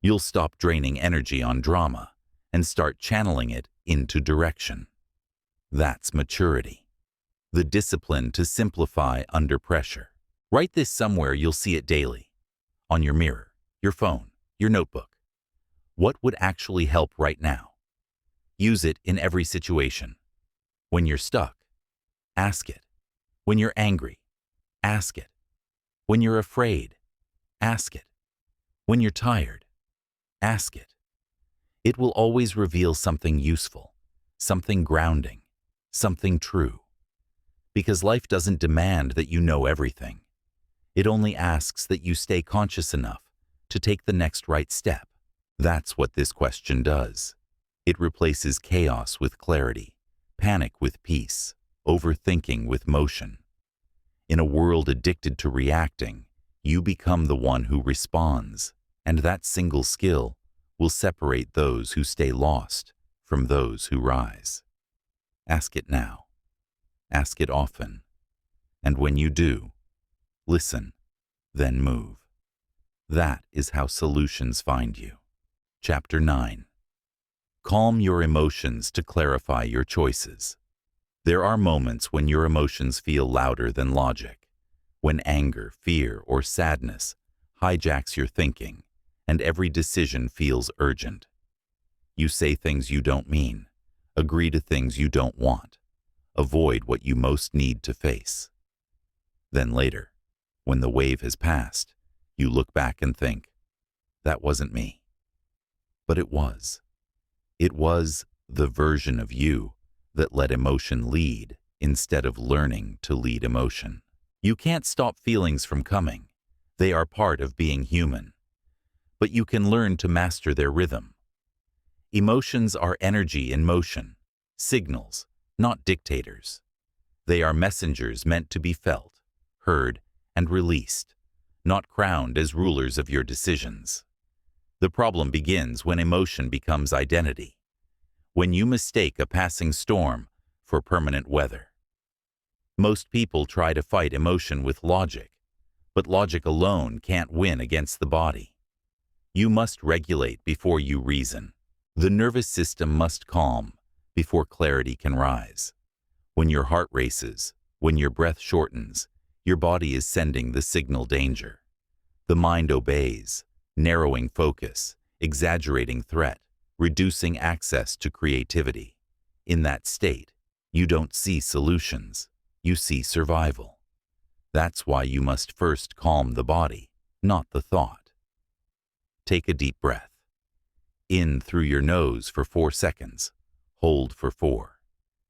You'll stop draining energy on drama and start channeling it into direction. That's maturity. The discipline to simplify under pressure. Write this somewhere you'll see it daily. On your mirror, your phone, your notebook. What would actually help right now? Use it in every situation. When you're stuck, ask it. When you're angry, ask it. When you're afraid, ask it. When you're tired, ask it. It will always reveal something useful, something grounding, something true. Because life doesn't demand that you know everything. It only asks that you stay conscious enough to take the next right step. That's what this question does. It replaces chaos with clarity, panic with peace, overthinking with motion. In a world addicted to reacting, you become the one who responds, and that single skill will separate those who stay lost from those who rise. Ask it now. Ask it often. And when you do, listen, then move. That is how solutions find you. Chapter 9. Calm your emotions to clarify your choices. There are moments when your emotions feel louder than logic, when anger, fear, or sadness hijacks your thinking, and every decision feels urgent. You say things you don't mean, agree to things you don't want, avoid what you most need to face. Then later, when the wave has passed, you look back and think, that wasn't me. But it was. It was the version of you that let emotion lead instead of learning to lead emotion. You can't stop feelings from coming. They are part of being human. But you can learn to master their rhythm. Emotions are energy in motion, signals, not dictators. They are messengers meant to be felt, heard, and released, not crowned as rulers of your decisions. The problem begins when emotion becomes identity, when you mistake a passing storm for permanent weather. Most people try to fight emotion with logic, but logic alone can't win against the body. You must regulate before you reason. The nervous system must calm before clarity can rise. When your heart races, when your breath shortens, your body is sending the signal danger. The mind obeys, narrowing focus, exaggerating threat, reducing access to creativity. In that state, you don't see solutions, you see survival. That's why you must first calm the body, not the thought. Take a deep breath. In through your nose for 4 seconds. Hold for 4.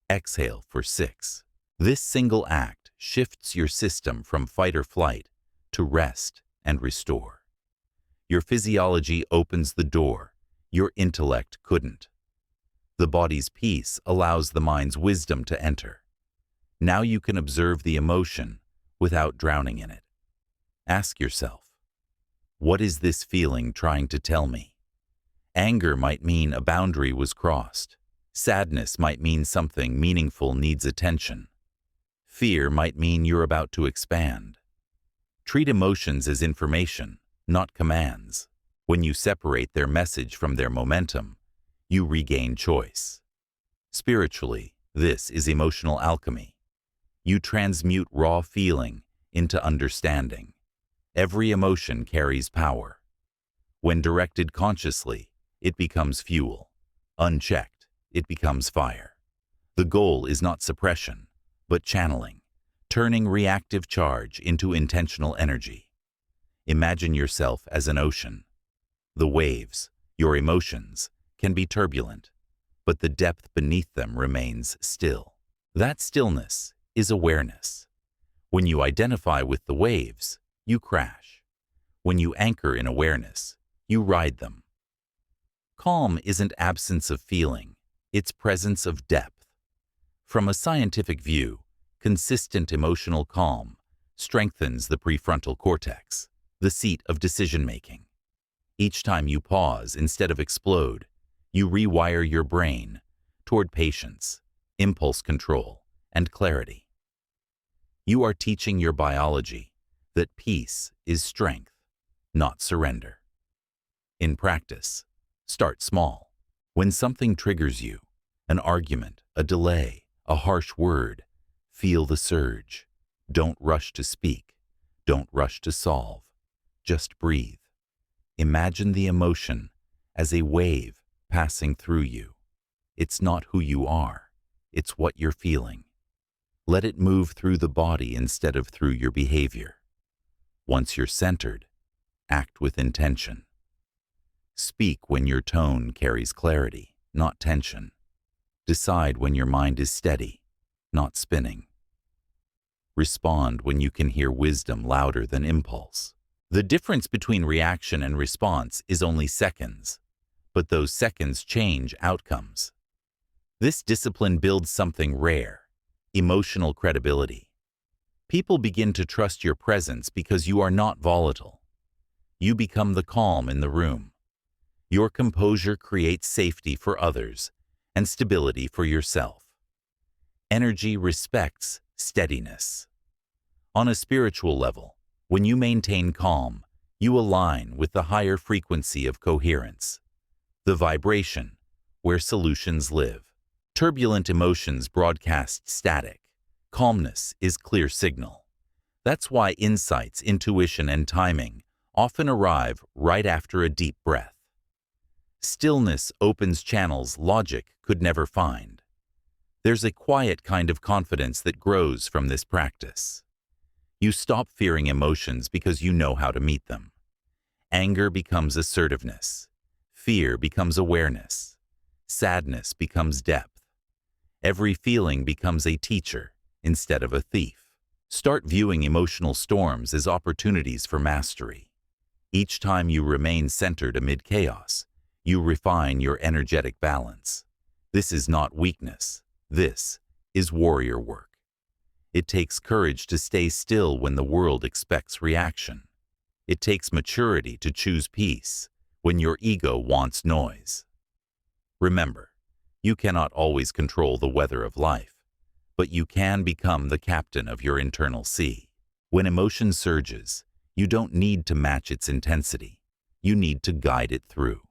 Exhale for 6. This single act shifts your system from fight or flight to rest and restore. Your physiology opens the door your intellect couldn't. The body's peace allows the mind's wisdom to enter. Now you can observe the emotion without drowning in it. Ask yourself, what is this feeling trying to tell me? Anger might mean a boundary was crossed. Sadness might mean something meaningful needs attention. Fear might mean you're about to expand. Treat emotions as information, not commands. When you separate their message from their momentum, you regain choice. Spiritually, this is emotional alchemy. You transmute raw feeling into understanding. Every emotion carries power. When directed consciously, it becomes fuel. Unchecked, it becomes fire. The goal is not suppression, but channeling, turning reactive charge into intentional energy. Imagine yourself as an ocean. The waves, your emotions, can be turbulent, but the depth beneath them remains still. That stillness is awareness. When you identify with the waves, you crash. When you anchor in awareness, you ride them. Calm isn't absence of feeling, it's presence of depth. From a scientific view, consistent emotional calm strengthens the prefrontal cortex, the seat of decision-making. Each time you pause instead of explode, you rewire your brain toward patience, impulse control, and clarity. You are teaching your biology that peace is strength, not surrender. In practice, start small. When something triggers you, an argument, a delay, a harsh word, feel the surge. Don't rush to speak. Don't rush to solve. Just breathe. Imagine the emotion as a wave passing through you. It's not who you are. It's what you're feeling. Let it move through the body instead of through your behavior. Once you're centered, act with intention. Speak when your tone carries clarity, not tension. Decide when your mind is steady, not spinning. Respond when you can hear wisdom louder than impulse. The difference between reaction and response is only seconds, but those seconds change outcomes. This discipline builds something rare, emotional credibility. People begin to trust your presence because you are not volatile. You become the calm in the room. Your composure creates safety for others and stability for yourself. Energy respects steadiness. On a spiritual level, when you maintain calm, you align with the higher frequency of coherence, the vibration where solutions live. Turbulent emotions broadcast static. Calmness is clear signal. That's why insights, intuition, and timing often arrive right after a deep breath. Stillness opens channels logic could never find. There's a quiet kind of confidence that grows from this practice. You stop fearing emotions because you know how to meet them. Anger becomes assertiveness. Fear becomes awareness. Sadness becomes depth. Every feeling becomes a teacher instead of a thief. Start viewing emotional storms as opportunities for mastery. Each time you remain centered amid chaos, you refine your energetic balance. This is not weakness. This is warrior work. It takes courage to stay still when the world expects reaction. It takes maturity to choose peace when your ego wants noise. Remember, you cannot always control the weather of life, but you can become the captain of your internal sea. When emotion surges, you don't need to match its intensity. You need to guide it through.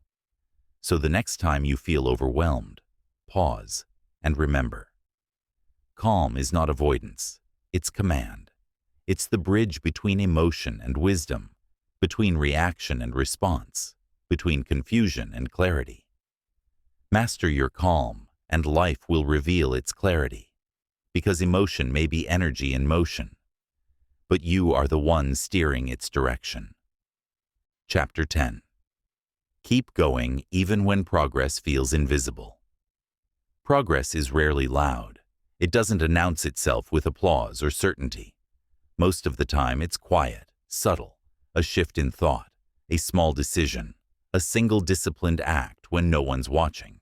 So the next time you feel overwhelmed, pause and remember. Calm is not avoidance, it's command. It's the bridge between emotion and wisdom, between reaction and response, between confusion and clarity. Master your calm, and life will reveal its clarity, because emotion may be energy in motion, but you are the one steering its direction. Chapter 10. Keep going even when progress feels invisible. Progress is rarely loud. It doesn't announce itself with applause or certainty. Most of the time it's quiet, subtle, a shift in thought, a small decision, a single disciplined act when no one's watching.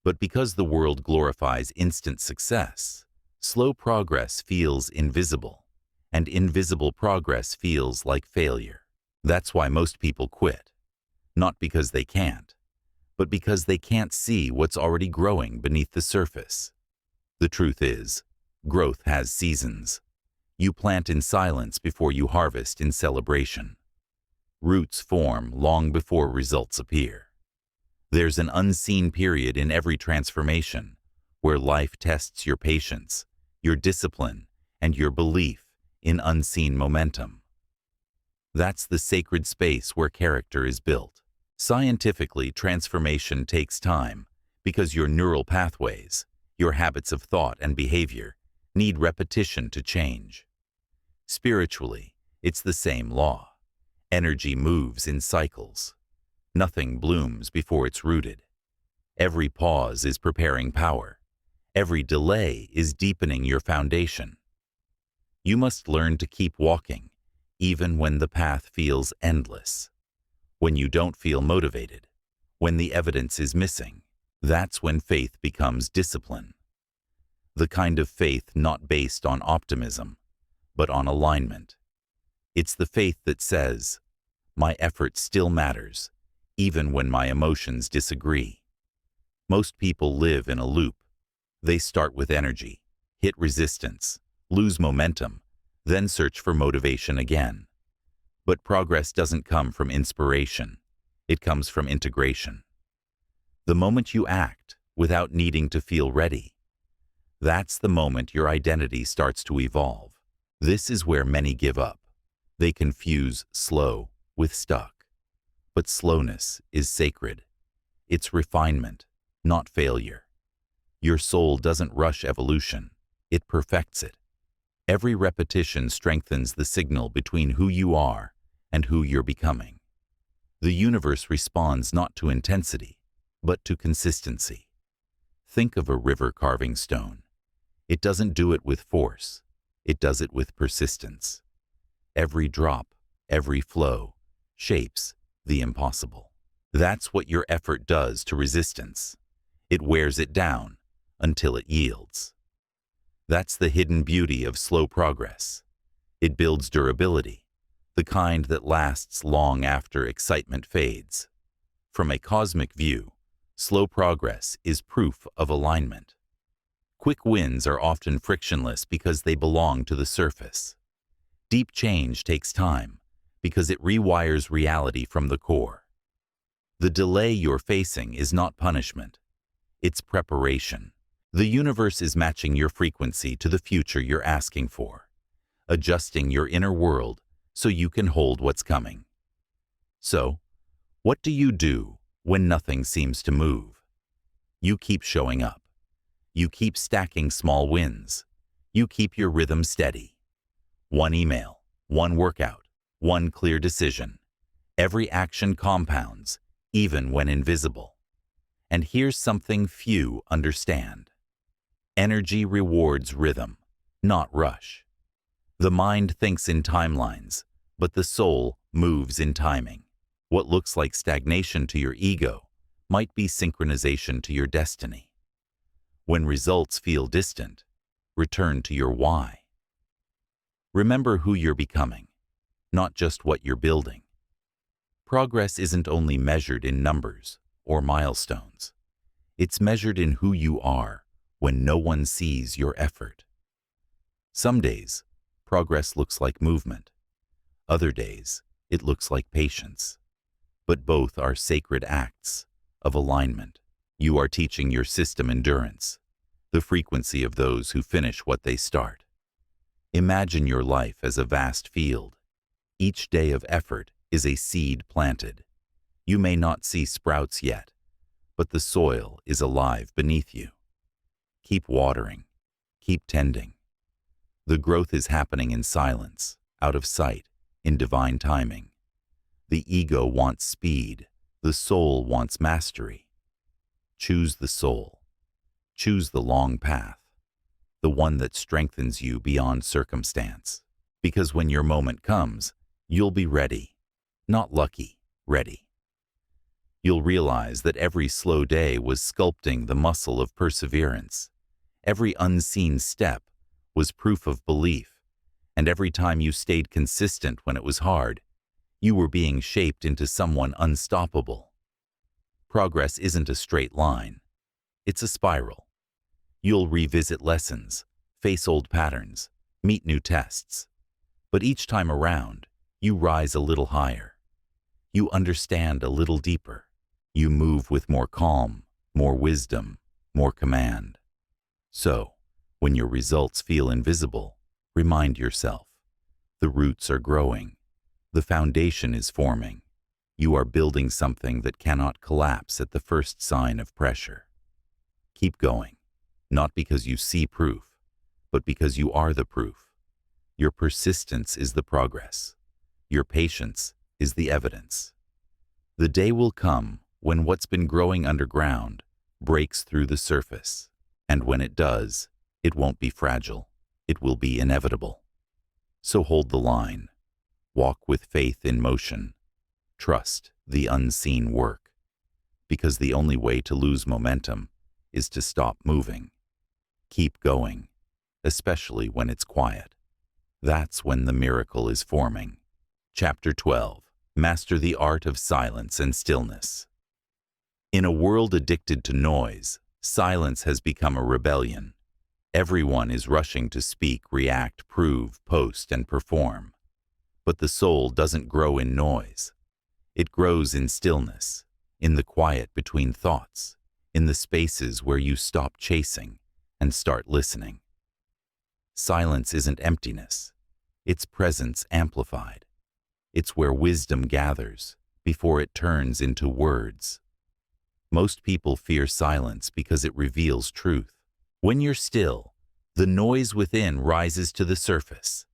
But because the world glorifies instant success, slow progress feels invisible, and invisible progress feels like failure. That's why most people quit. Not because they can't, but because they can't see what's already growing beneath the surface. The truth is, growth has seasons. You plant in silence before you harvest in celebration. Roots form long before results appear. There's an unseen period in every transformation where life tests your patience, your discipline, and your belief in unseen momentum. That's the sacred space where character is built. Scientifically, transformation takes time because your neural pathways, your habits of thought and behavior, need repetition to change. Spiritually, it's the same law. Energy moves in cycles. Nothing blooms before it's rooted. Every pause is preparing power. Every delay is deepening your foundation. You must learn to keep walking, even when the path feels endless. When you don't feel motivated, when the evidence is missing, that's when faith becomes discipline. The kind of faith not based on optimism, but on alignment. It's the faith that says, My effort still matters, even when my emotions disagree. Most people live in a loop. They start with energy, hit resistance, lose momentum, then search for motivation again. But progress doesn't come from inspiration. It comes from integration. The moment you act without needing to feel ready, that's the moment your identity starts to evolve. This is where many give up. They confuse slow with stuck. But slowness is sacred. It's refinement, not failure. Your soul doesn't rush evolution. It perfects it. Every repetition strengthens the signal between who you are and who you're becoming. The universe responds not to intensity, but to consistency. Think of a river carving stone. It doesn't do it with force. It does it with persistence. Every drop, every flow, shapes the impossible. That's what your effort does to resistance. It wears it down until it yields. That's the hidden beauty of slow progress. It builds durability, the kind that lasts long after excitement fades. From a cosmic view, slow progress is proof of alignment. Quick wins are often frictionless because they belong to the surface. Deep change takes time because it rewires reality from the core. The delay you're facing is not punishment. It's preparation. The universe is matching your frequency to the future you're asking for, adjusting your inner world so you can hold what's coming. So, what do you do when nothing seems to move? You keep showing up. You keep stacking small wins. You keep your rhythm steady. One email, one workout, one clear decision. Every action compounds, even when invisible. And here's something few understand. Energy rewards rhythm, not rush. The mind thinks in timelines, but the soul moves in timing. What looks like stagnation to your ego might be synchronization to your destiny. When results feel distant, return to your why. Remember who you're becoming, not just what you're building. Progress isn't only measured in numbers or milestones. It's measured in who you are when no one sees your effort. Some days, progress looks like movement. Other days, it looks like patience. But both are sacred acts of alignment. You are teaching your system endurance, the frequency of those who finish what they start. Imagine your life as a vast field. Each day of effort is a seed planted. You may not see sprouts yet, but the soil is alive beneath you. Keep watering, keep tending. The growth is happening in silence, out of sight, in divine timing. The ego wants speed, the soul wants mastery. Choose the soul. Choose the long path, the one that strengthens you beyond circumstance. Because when your moment comes, you'll be ready, not lucky, ready. You'll realize that every slow day was sculpting the muscle of perseverance. Every unseen step was proof of belief, and every time you stayed consistent when it was hard, you were being shaped into someone unstoppable. Progress isn't a straight line. It's a spiral. You'll revisit lessons, face old patterns, meet new tests. But each time around, you rise a little higher. You understand a little deeper. You move with more calm, more wisdom, more command. So, when your results feel invisible, remind yourself, the roots are growing. The foundation is forming. You are building something that cannot collapse at the first sign of pressure. Keep going, not because you see proof, but because you are the proof. Your persistence is the progress. Your patience is the evidence. The day will come when what's been growing underground breaks through the surface. And when it does, it won't be fragile. It will be inevitable. So hold the line. Walk with faith in motion. Trust the unseen work. Because the only way to lose momentum is to stop moving. Keep going, especially when it's quiet. That's when the miracle is forming. Chapter 12. Master the art of silence and stillness. In a world addicted to noise, silence has become a rebellion. Everyone is rushing to speak, react, prove, post, and perform. But the soul doesn't grow in noise. It grows in stillness, in the quiet between thoughts, in the spaces where you stop chasing and start listening. Silence isn't emptiness. It's presence amplified. It's where wisdom gathers before it turns into words. Most people fear silence because it reveals truth. When you're still, the noise within rises to the surface.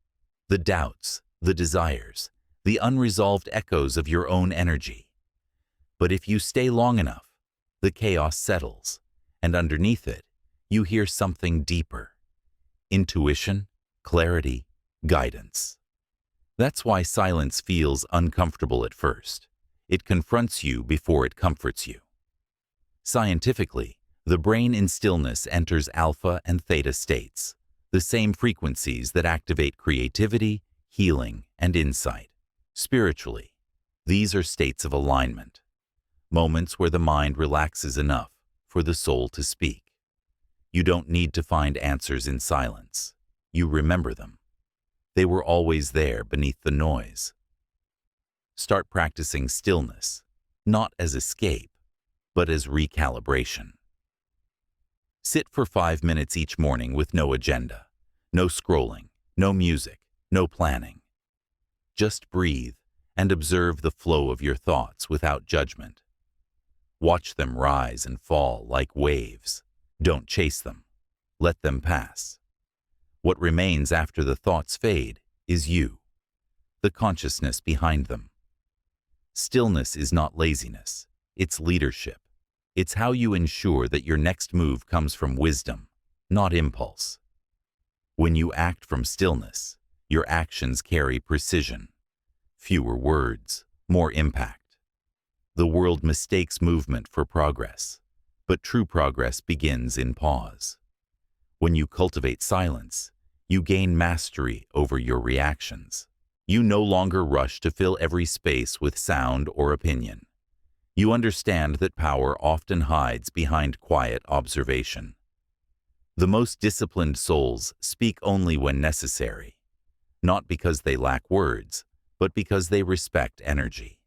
The doubts, the desires, the unresolved echoes of your own energy. But if you stay long enough, the chaos settles, and underneath it, you hear something deeper. Intuition, clarity, guidance. That's why silence feels uncomfortable at first. It confronts you before it comforts you. Scientifically, the brain in stillness enters alpha and theta states, the same frequencies that activate creativity, healing, and insight. Spiritually, these are states of alignment, moments where the mind relaxes enough for the soul to speak. You don't need to find answers in silence. You remember them. They were always there beneath the noise. Start practicing stillness, not as escape, but as recalibration. Sit for 5 minutes each morning with no agenda, no scrolling, no music, no planning. Just breathe and observe the flow of your thoughts without judgment. Watch them rise and fall like waves. Don't chase them. Let them pass. What remains after the thoughts fade is you, the consciousness behind them. Stillness is not laziness, it's leadership. It's how you ensure that your next move comes from wisdom, not impulse. When you act from stillness, your actions carry precision. Fewer words, more impact. The world mistakes movement for progress, but true progress begins in pause. When you cultivate silence, you gain mastery over your reactions. You no longer rush to fill every space with sound or opinion. You understand that power often hides behind quiet observation. The most disciplined souls speak only when necessary, not because they lack words, but because they respect energy.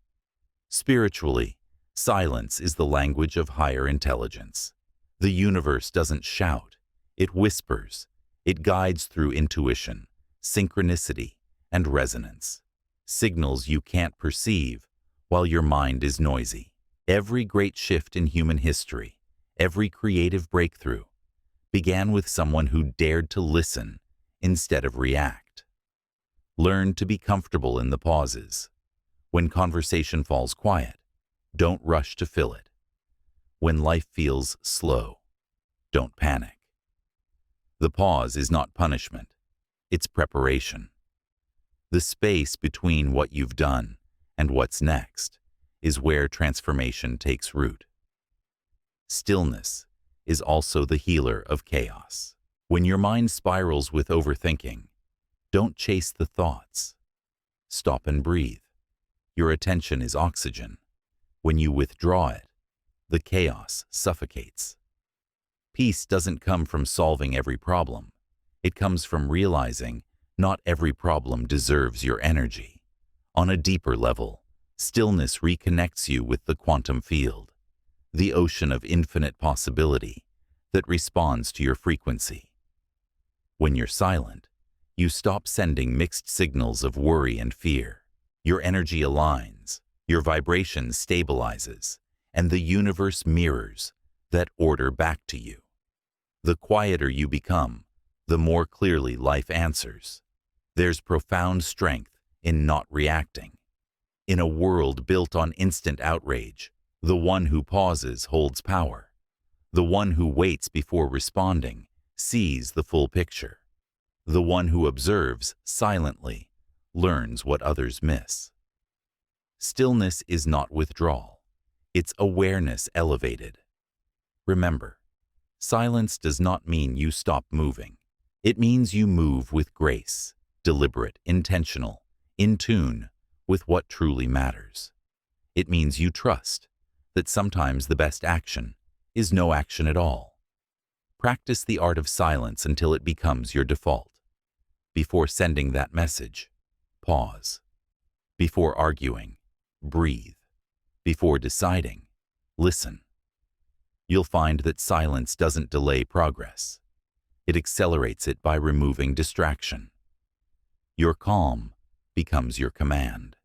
Spiritually, silence is the language of higher intelligence. The universe doesn't shout, it whispers. It guides through intuition, synchronicity, and resonance. Signals you can't perceive while your mind is noisy. Every great shift in human history, every creative breakthrough, began with someone who dared to listen instead of react. Learn to be comfortable in the pauses. When conversation falls quiet, don't rush to fill it. When life feels slow, don't panic. The pause is not punishment, it's preparation. The space between what you've done and what's next is where transformation takes root. Stillness is also the healer of chaos. When your mind spirals with overthinking, don't chase the thoughts. Stop and breathe. Your attention is oxygen. When you withdraw it, the chaos suffocates. Peace doesn't come from solving every problem. It comes from realizing not every problem deserves your energy. On a deeper level, stillness reconnects you with the quantum field, the ocean of infinite possibility that responds to your frequency. When you're silent, you stop sending mixed signals of worry and fear. Your energy aligns, your vibration stabilizes, and the universe mirrors that order back to you. The quieter you become, the more clearly life answers. There's profound strength in not reacting. In a world built on instant outrage, the one who pauses holds power. The one who waits before responding sees the full picture. The one who observes silently learns what others miss. Stillness is not withdrawal. It's awareness elevated. Remember, silence does not mean you stop moving. It means you move with grace, deliberate, intentional, in tune with what truly matters. It means you trust that sometimes the best action is no action at all. Practice the art of silence until it becomes your default. Before sending that message, pause. Before arguing, breathe. Before deciding, listen. You'll find that silence doesn't delay progress. It accelerates it by removing distraction. Your calm becomes your command.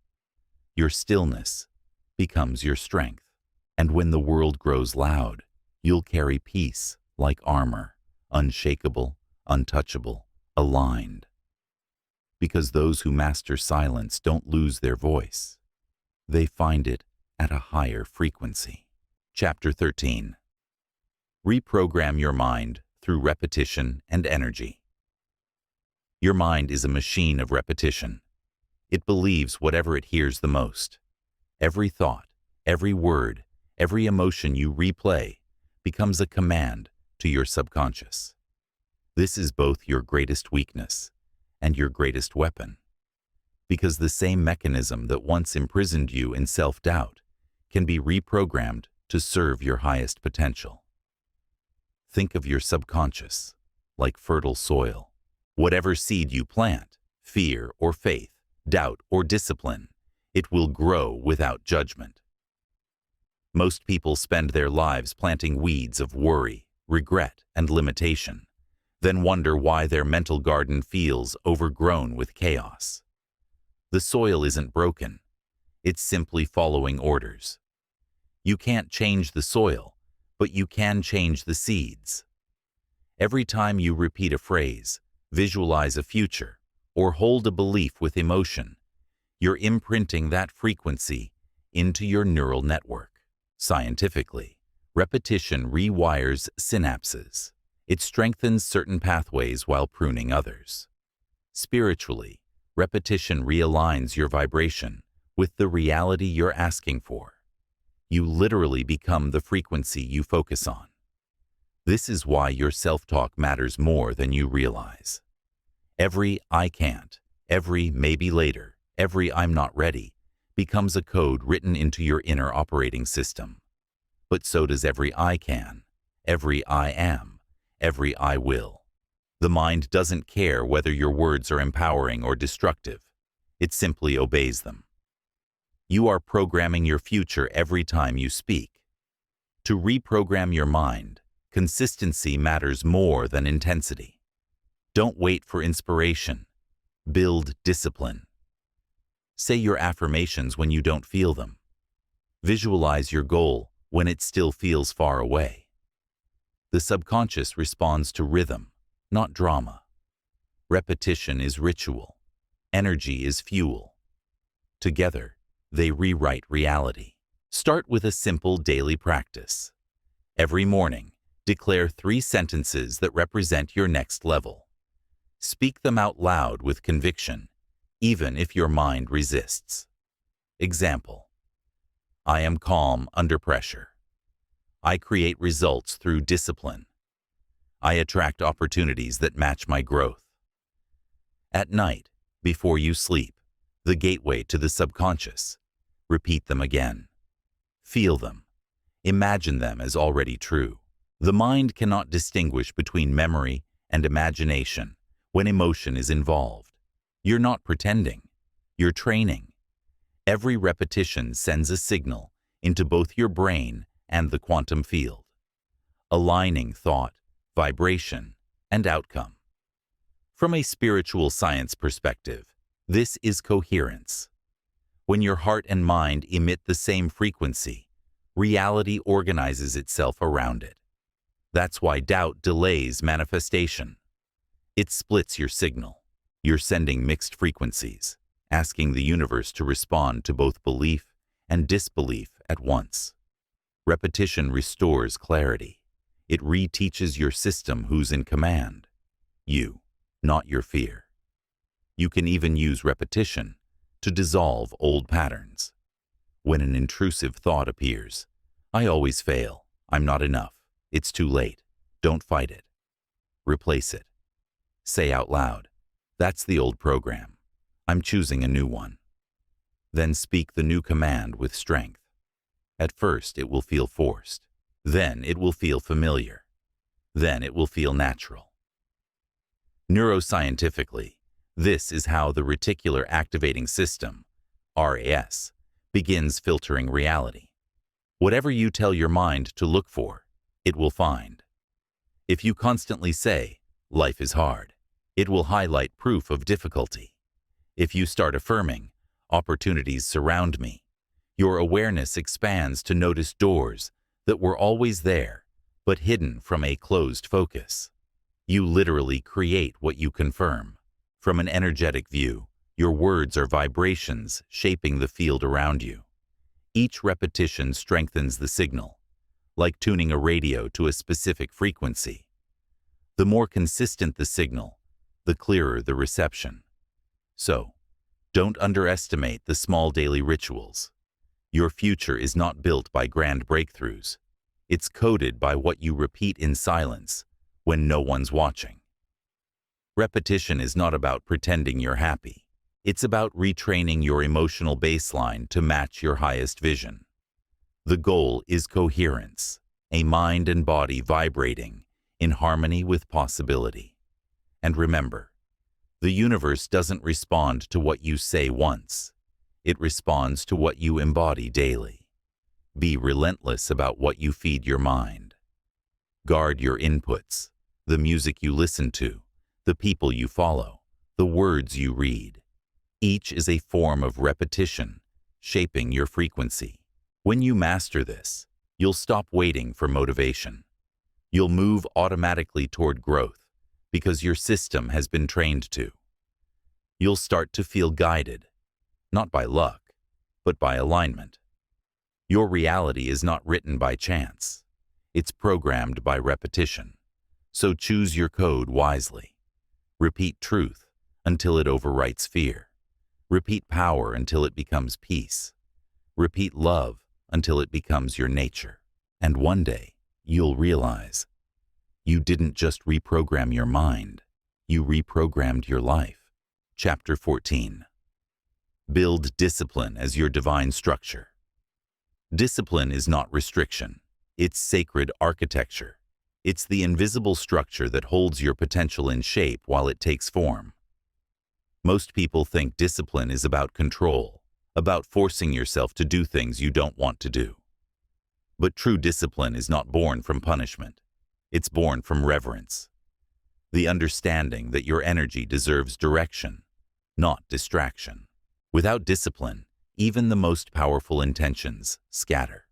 Your stillness becomes your strength. And when the world grows loud, you'll carry peace like armor, unshakable, untouchable, aligned. Because those who master silence don't lose their voice. They find it at a higher frequency. Chapter 13. Reprogram your mind through repetition and energy. Your mind is a machine of repetition. It believes whatever it hears the most. Every thought, every word, every emotion you replay becomes a command to your subconscious. This is both your greatest weakness and your greatest weapon, because the same mechanism that once imprisoned you in self-doubt can be reprogrammed to serve your highest potential. Think of your subconscious like fertile soil. Whatever seed you plant, fear or faith, doubt or discipline, it will grow without judgment. Most people spend their lives planting weeds of worry, regret, and limitation, then wonder why their mental garden feels overgrown with chaos. The soil isn't broken. It's simply following orders. You can't change the soil, but you can change the seeds. Every time you repeat a phrase, visualize a future, or hold a belief with emotion, you're imprinting that frequency into your neural network. Scientifically, repetition rewires synapses. It strengthens certain pathways while pruning others. Spiritually, repetition realigns your vibration with the reality you're asking for. You literally become the frequency you focus on. This is why your self-talk matters more than you realize. Every "I can't," every "maybe later," every "I'm not ready" becomes a code written into your inner operating system. But so does every "I can," every "I am," every "I will." The mind doesn't care whether your words are empowering or destructive. It simply obeys them. You are programming your future every time you speak. To reprogram your mind, consistency matters more than intensity. Don't wait for inspiration. Build discipline. Say your affirmations when you don't feel them. Visualize your goal when it still feels far away. The subconscious responds to rhythm, not drama. Repetition is ritual. Energy is fuel. Together, they rewrite reality. Start with a simple daily practice. Every morning, declare 3 sentences that represent your next level. Speak them out loud with conviction, even if your mind resists. Example: I am calm under pressure. I create results through discipline. I attract opportunities that match my growth. At night, before you sleep, the gateway to the subconscious. Repeat them again. Feel them. Imagine them as already true. The mind cannot distinguish between memory and imagination when emotion is involved. You're not pretending. You're training. Every repetition sends a signal into both your brain and the quantum field, aligning thought, vibration, and outcome. From a spiritual science perspective, this is coherence. When your heart and mind emit the same frequency, reality organizes itself around it. That's why doubt delays manifestation. It splits your signal. You're sending mixed frequencies, asking the universe to respond to both belief and disbelief at once. Repetition restores clarity. It reteaches your system who's in command. You, not your fear. You can even use repetition to dissolve old patterns. When an intrusive thought appears, I always fail, I'm not enough, it's too late, don't fight it. Replace it. Say out loud, that's the old program. I'm choosing a new one. Then speak the new command with strength. At first, it will feel forced. Then it will feel familiar. Then it will feel natural. Neuroscientifically, this is how the reticular activating system, RAS, begins filtering reality. Whatever you tell your mind to look for, it will find. If you constantly say, "Life is hard," it will highlight proof of difficulty. If you start affirming, "Opportunities surround me," your awareness expands to notice doors that were always there, but hidden from a closed focus. You literally create what you confirm. From an energetic view, your words are vibrations shaping the field around you. Each repetition strengthens the signal, like tuning a radio to a specific frequency. The more consistent the signal, the clearer the reception. So, don't underestimate the small daily rituals. Your future is not built by grand breakthroughs. It's coded by what you repeat in silence when no one's watching. Repetition is not about pretending you're happy. It's about retraining your emotional baseline to match your highest vision. The goal is coherence, a mind and body vibrating in harmony with possibility. And remember, the universe doesn't respond to what you say once. It responds to what you embody daily. Be relentless about what you feed your mind. Guard your inputs, the music you listen to, the people you follow, the words you read. Each is a form of repetition, shaping your frequency. When you master this, you'll stop waiting for motivation. You'll move automatically toward growth because your system has been trained to. You'll start to feel guided, not by luck, but by alignment. Your reality is not written by chance. It's programmed by repetition. So choose your code wisely. Repeat truth until it overwrites fear. Repeat power until it becomes peace. Repeat love until it becomes your nature. And one day, you'll realize you didn't just reprogram your mind, you reprogrammed your life. Chapter 14. Build discipline as your divine structure. Discipline is not restriction. It's sacred architecture. It's the invisible structure that holds your potential in shape while it takes form. Most people think discipline is about control, about forcing yourself to do things you don't want to do. But true discipline is not born from punishment. It's born from reverence. The understanding that your energy deserves direction, not distraction. Without discipline, even the most powerful intentions scatter.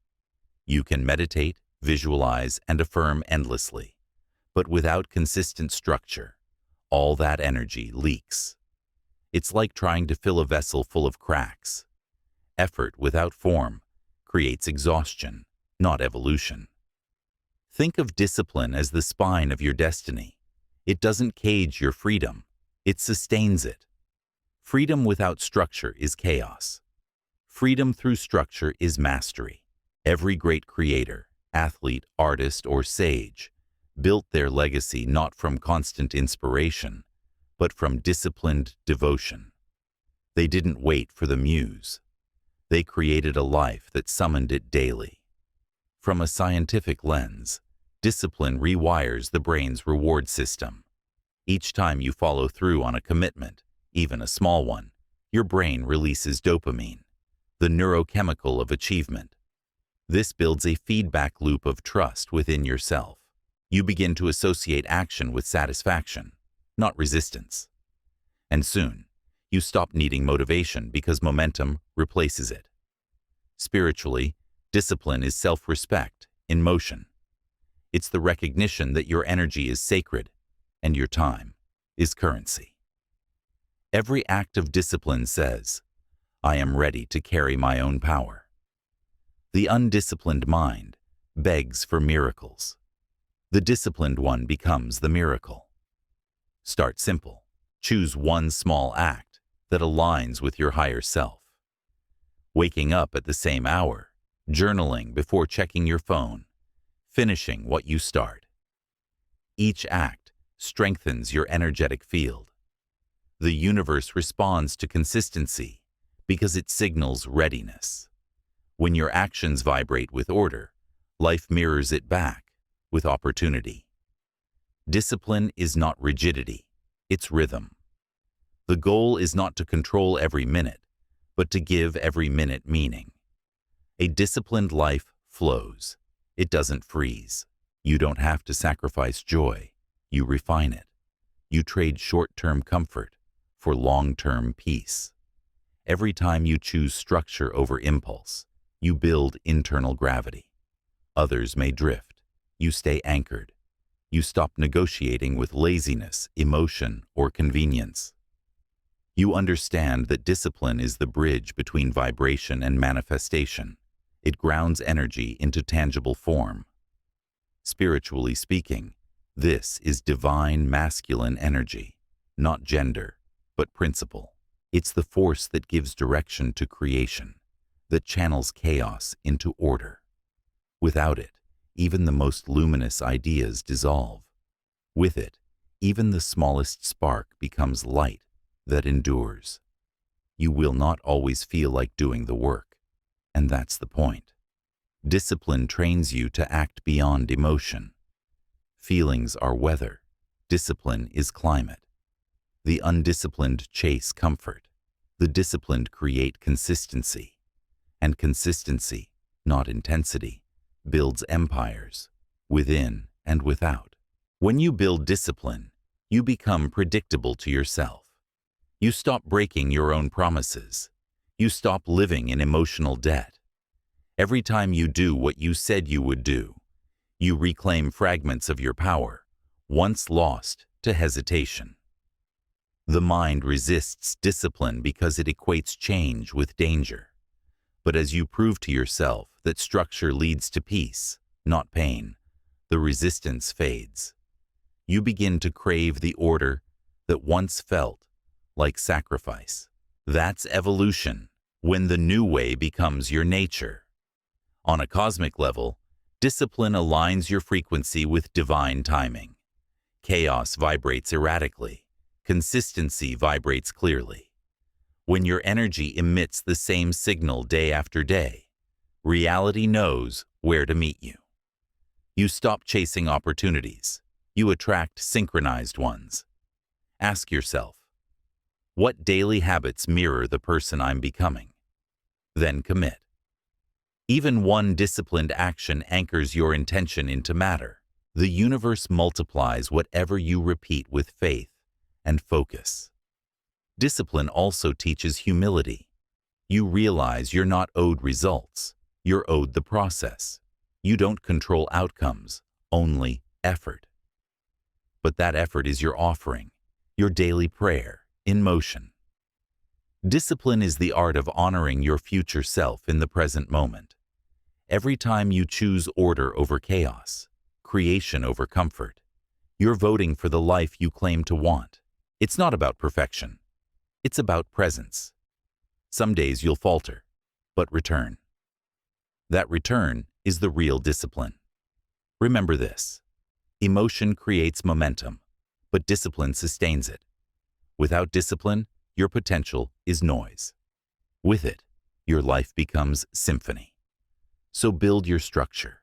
You can meditate, visualize, and affirm endlessly, but without consistent structure, all that energy leaks. It's like trying to fill a vessel full of cracks. Effort without form creates exhaustion, not evolution. Think of discipline as the spine of your destiny. It doesn't cage your freedom, it sustains it. Freedom without structure is chaos. Freedom through structure is mastery. Every great creator, athlete, artist, or sage built their legacy not from constant inspiration, but from disciplined devotion. They didn't wait for the muse. They created a life that summoned it daily. From a scientific lens, discipline rewires the brain's reward system. Each time you follow through on a commitment, even a small one, your brain releases dopamine, the neurochemical of achievement. This builds a feedback loop of trust within yourself. You begin to associate action with satisfaction, not resistance. And soon, you stop needing motivation because momentum replaces it. Spiritually, discipline is self-respect in motion. It's the recognition that your energy is sacred and your time is currency. Every act of discipline says, "I am ready to carry my own power." The undisciplined mind begs for miracles. The disciplined one becomes the miracle. Start simple. Choose one small act that aligns with your higher self. Waking up at the same hour, journaling before checking your phone, finishing what you start. Each act strengthens your energetic field. The universe responds to consistency because it signals readiness. When your actions vibrate with order, life mirrors it back with opportunity. Discipline is not rigidity, it's rhythm. The goal is not to control every minute, but to give every minute meaning. A disciplined life flows. It doesn't freeze. You don't have to sacrifice joy. You refine it. You trade short-term comfort for long-term peace. Every time you choose structure over impulse, you build internal gravity. Others may drift. You stay anchored. You stop negotiating with laziness, emotion, or convenience. You understand that discipline is the bridge between vibration and manifestation. It grounds energy into tangible form. Spiritually speaking, this is divine masculine energy, not gender, but principle. It's the force that gives direction to creation, that channels chaos into order. Without it, even the most luminous ideas dissolve. With it, even the smallest spark becomes light that endures. You will not always feel like doing the work, and that's the point. Discipline trains you to act beyond emotion. Feelings are weather. Discipline is climate. The undisciplined chase comfort. The disciplined create consistency. And consistency, not intensity, builds empires, within and without. When you build discipline, you become predictable to yourself. You stop breaking your own promises. You stop living in emotional debt. Every time you do what you said you would do, you reclaim fragments of your power, once lost to hesitation. The mind resists discipline because it equates change with danger. But as you prove to yourself that structure leads to peace, not pain, the resistance fades. You begin to crave the order that once felt like sacrifice. That's evolution, when the new way becomes your nature. On a cosmic level, discipline aligns your frequency with divine timing. Chaos vibrates erratically. Consistency vibrates clearly. When your energy emits the same signal day after day, reality knows where to meet you. You stop chasing opportunities. You attract synchronized ones. Ask yourself, what daily habits mirror the person I'm becoming? Then commit. Even one disciplined action anchors your intention into matter. The universe multiplies whatever you repeat with faith and focus. Discipline also teaches humility. You realize you're not owed results. You're owed the process. You don't control outcomes, only effort. But that effort is your offering, your daily prayer, in motion. Discipline is the art of honoring your future self in the present moment. Every time you choose order over chaos, creation over comfort, you're voting for the life you claim to want. It's not about perfection. It's about presence. Some days you'll falter, but return. That return is the real discipline. Remember this. Emotion creates momentum, but discipline sustains it. Without discipline, your potential is noise. With it, your life becomes symphony. So build your structure,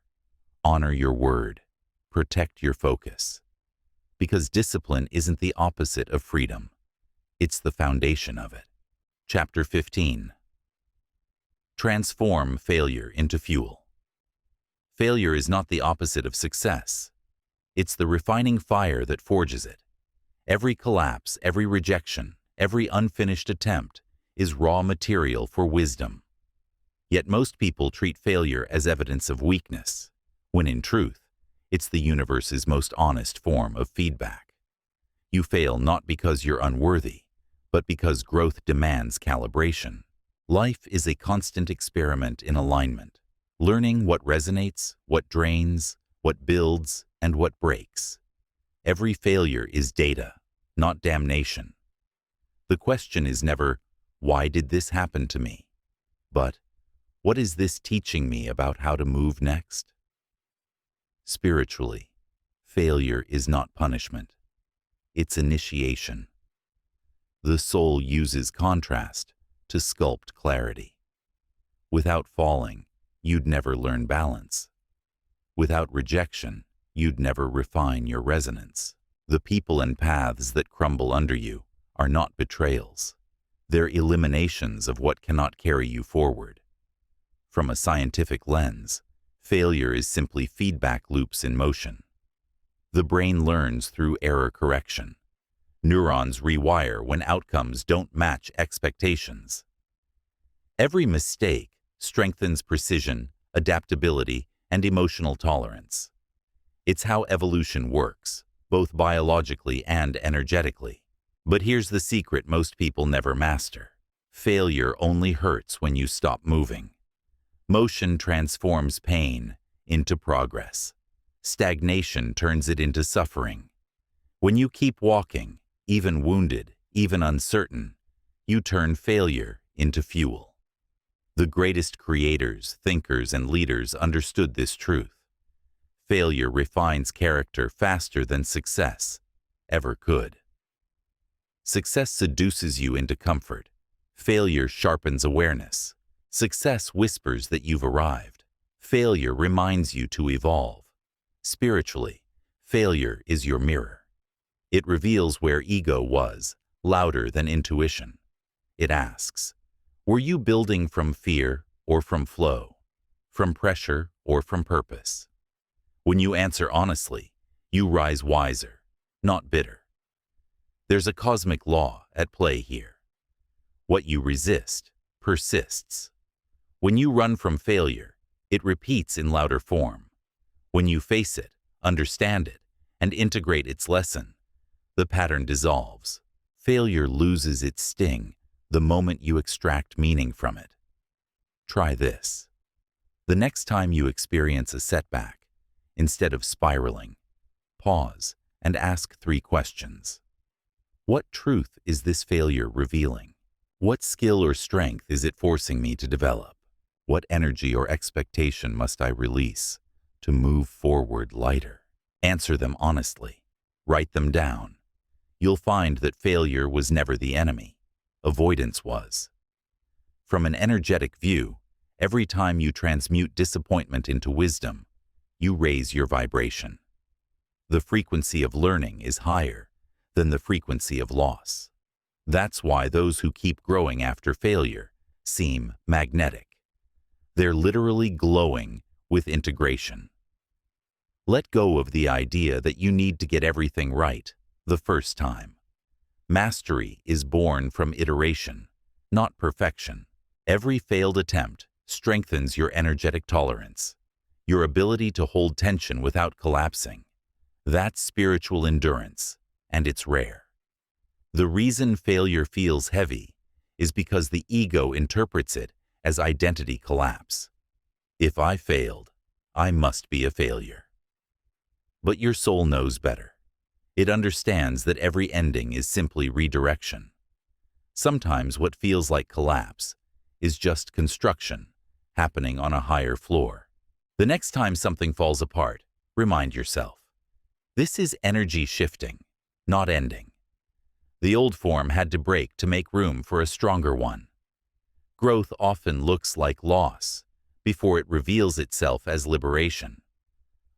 honor your word, protect your focus. Because discipline isn't the opposite of freedom. It's the foundation of it. Chapter 15. Transform failure into fuel. Failure is not the opposite of success. It's the refining fire that forges it. Every collapse, every rejection, every unfinished attempt is raw material for wisdom. Yet most people treat failure as evidence of weakness, when in truth, it's the universe's most honest form of feedback. You fail not because you're unworthy, but because growth demands calibration. Life is a constant experiment in alignment, learning what resonates, what drains, what builds, and what breaks. Every failure is data, not damnation. The question is never, why did this happen to me? But, what is this teaching me about how to move next? Spiritually, failure is not punishment. It's initiation. The soul uses contrast to sculpt clarity. Without falling, you'd never learn balance. Without rejection, you'd never refine your resonance. The people and paths that crumble under you are not betrayals. They're eliminations of what cannot carry you forward. From a scientific lens, failure is simply feedback loops in motion. The brain learns through error correction. Neurons rewire when outcomes don't match expectations. Every mistake strengthens precision, adaptability, and emotional tolerance. It's how evolution works, both biologically and energetically. But here's the secret most people never master. Failure only hurts when you stop moving. Motion transforms pain into progress. Stagnation turns it into suffering. When you keep walking, even wounded, even uncertain, you turn failure into fuel. The greatest creators, thinkers, and leaders understood this truth. Failure refines character faster than success ever could. Success seduces you into comfort. Failure sharpens awareness. Success whispers that you've arrived. Failure reminds you to evolve. Spiritually, failure is your mirror. It reveals where ego was, louder than intuition. It asks, were you building from fear or from flow? From pressure or from purpose? When you answer honestly, you rise wiser, not bitter. There's a cosmic law at play here. What you resist persists. When you run from failure, it repeats in louder form. When you face it, understand it, and integrate its lesson, the pattern dissolves. Failure loses its sting the moment you extract meaning from it. Try this. The next time you experience a setback, instead of spiraling, pause and ask 3 questions. What truth is this failure revealing? What skill or strength is it forcing me to develop? What energy or expectation must I release to move forward lighter? Answer them honestly. Write them down. You'll find that failure was never the enemy. Avoidance was. From an energetic view, every time you transmute disappointment into wisdom, you raise your vibration. The frequency of learning is higher than the frequency of loss. That's why those who keep growing after failure seem magnetic. They're literally glowing with integration. Let go of the idea that you need to get everything right the first time. Mastery is born from iteration, not perfection. Every failed attempt strengthens your energetic tolerance, your ability to hold tension without collapsing. That's spiritual endurance, and it's rare. The reason failure feels heavy is because the ego interprets it as identity collapse. If I failed, I must be a failure. But your soul knows better. It understands that every ending is simply redirection. Sometimes what feels like collapse is just construction happening on a higher floor. The next time something falls apart, remind yourself, this is energy shifting, not ending. The old form had to break to make room for a stronger one. Growth often looks like loss before it reveals itself as liberation.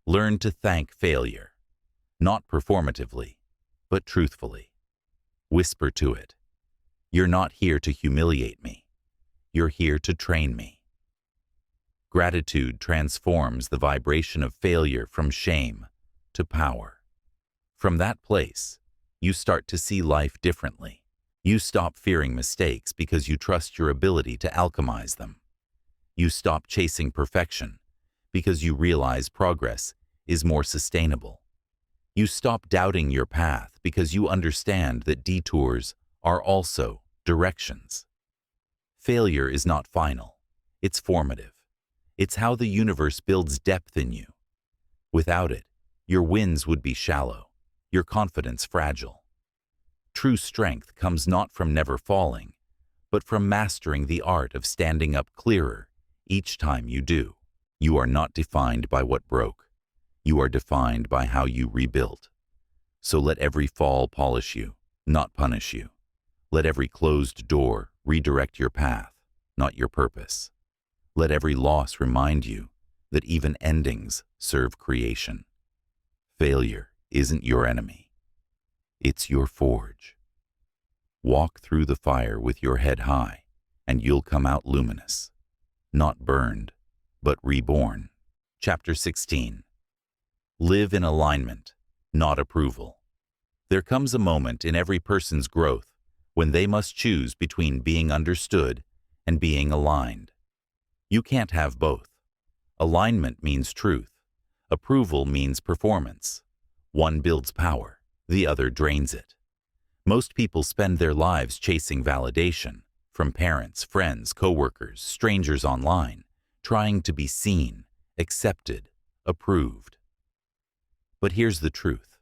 Learn to thank failure, not performatively, but truthfully. Whisper to it, you're not here to humiliate me. You're here to train me. Gratitude transforms the vibration of failure from shame to power. From that place, you start to see life differently. You stop fearing mistakes because you trust your ability to alchemize them. You stop chasing perfection because you realize progress is more sustainable. You stop doubting your path because you understand that detours are also directions. Failure is not final. It's formative. It's how the universe builds depth in you. Without it, your wins would be shallow, your confidence fragile. True strength comes not from never falling, but from mastering the art of standing up clearer each time you do. You are not defined by what broke. You are defined by how you rebuilt. So let every fall polish you, not punish you. Let every closed door redirect your path, not your purpose. Let every loss remind you that even endings serve creation. Failure isn't your enemy. It's your forge. Walk through the fire with your head high, and you'll come out luminous. Not burned, but reborn. Chapter 16. Live in alignment, not approval. There comes a moment in every person's growth when they must choose between being understood and being aligned. You can't have both. Alignment means truth. Approval means performance. One builds power, the other drains it. Most people spend their lives chasing validation from parents, friends, coworkers, strangers online, trying to be seen, accepted, approved. But here's the truth.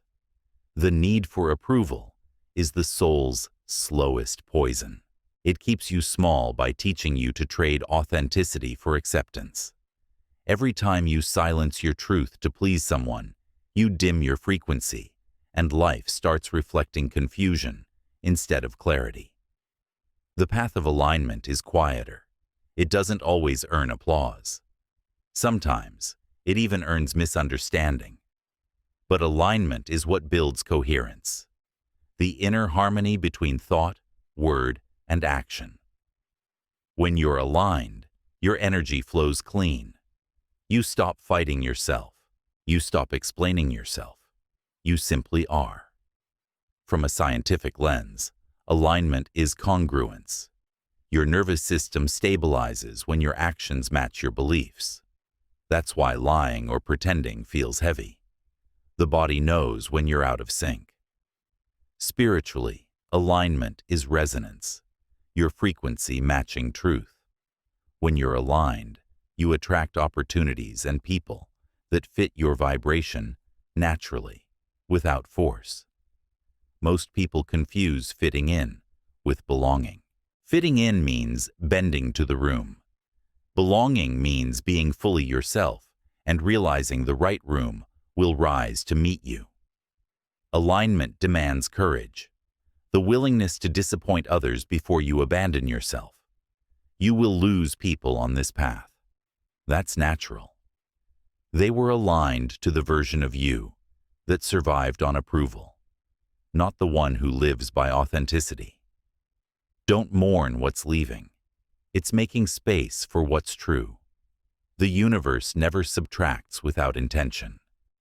The need for approval is the soul's slowest poison. It keeps you small by teaching you to trade authenticity for acceptance. Every time you silence your truth to please someone, you dim your frequency, and life starts reflecting confusion instead of clarity. The path of alignment is quieter. It doesn't always earn applause. Sometimes, it even earns misunderstanding. But alignment is what builds coherence. The inner harmony between thought, word, and action. When you're aligned, your energy flows clean. You stop fighting yourself. You stop explaining yourself. You simply are. From a scientific lens, alignment is congruence. Your nervous system stabilizes when your actions match your beliefs. That's why lying or pretending feels heavy. The body knows when you're out of sync. Spiritually, alignment is resonance, your frequency matching truth. When you're aligned, you attract opportunities and people that fit your vibration naturally, without force. Most people confuse fitting in with belonging. Fitting in means bending to the room. Belonging means being fully yourself and realizing the right room will rise to meet you. Alignment demands courage, the willingness to disappoint others before you abandon yourself. You will lose people on this path. That's natural. They were aligned to the version of you that survived on approval, not the one who lives by authenticity. Don't mourn what's leaving. It's making space for what's true. The universe never subtracts without intention.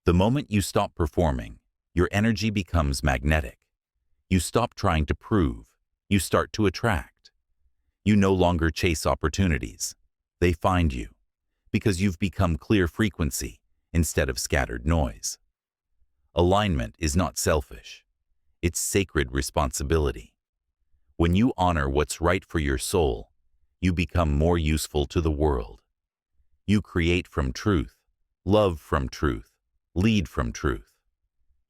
The moment you stop performing, your energy becomes magnetic. You stop trying to prove. You start to attract. You no longer chase opportunities. They find you, because you've become clear frequency instead of scattered noise. Alignment is not selfish. It's sacred responsibility. When you honor what's right for your soul, you become more useful to the world. You create from truth, love from truth, lead from truth.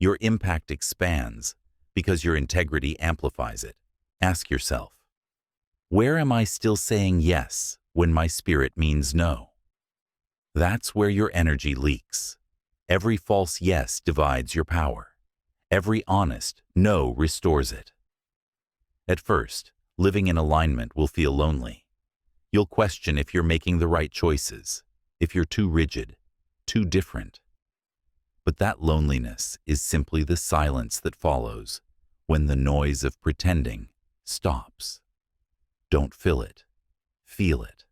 Your impact expands because your integrity amplifies it. Ask yourself, where am I still saying yes when my spirit means no? That's where your energy leaks. Every false yes divides your power. Every honest no restores it. At first, living in alignment will feel lonely. You'll question if you're making the right choices, if you're too rigid, too different. But that loneliness is simply the silence that follows when the noise of pretending stops. Don't fill it. Feel it.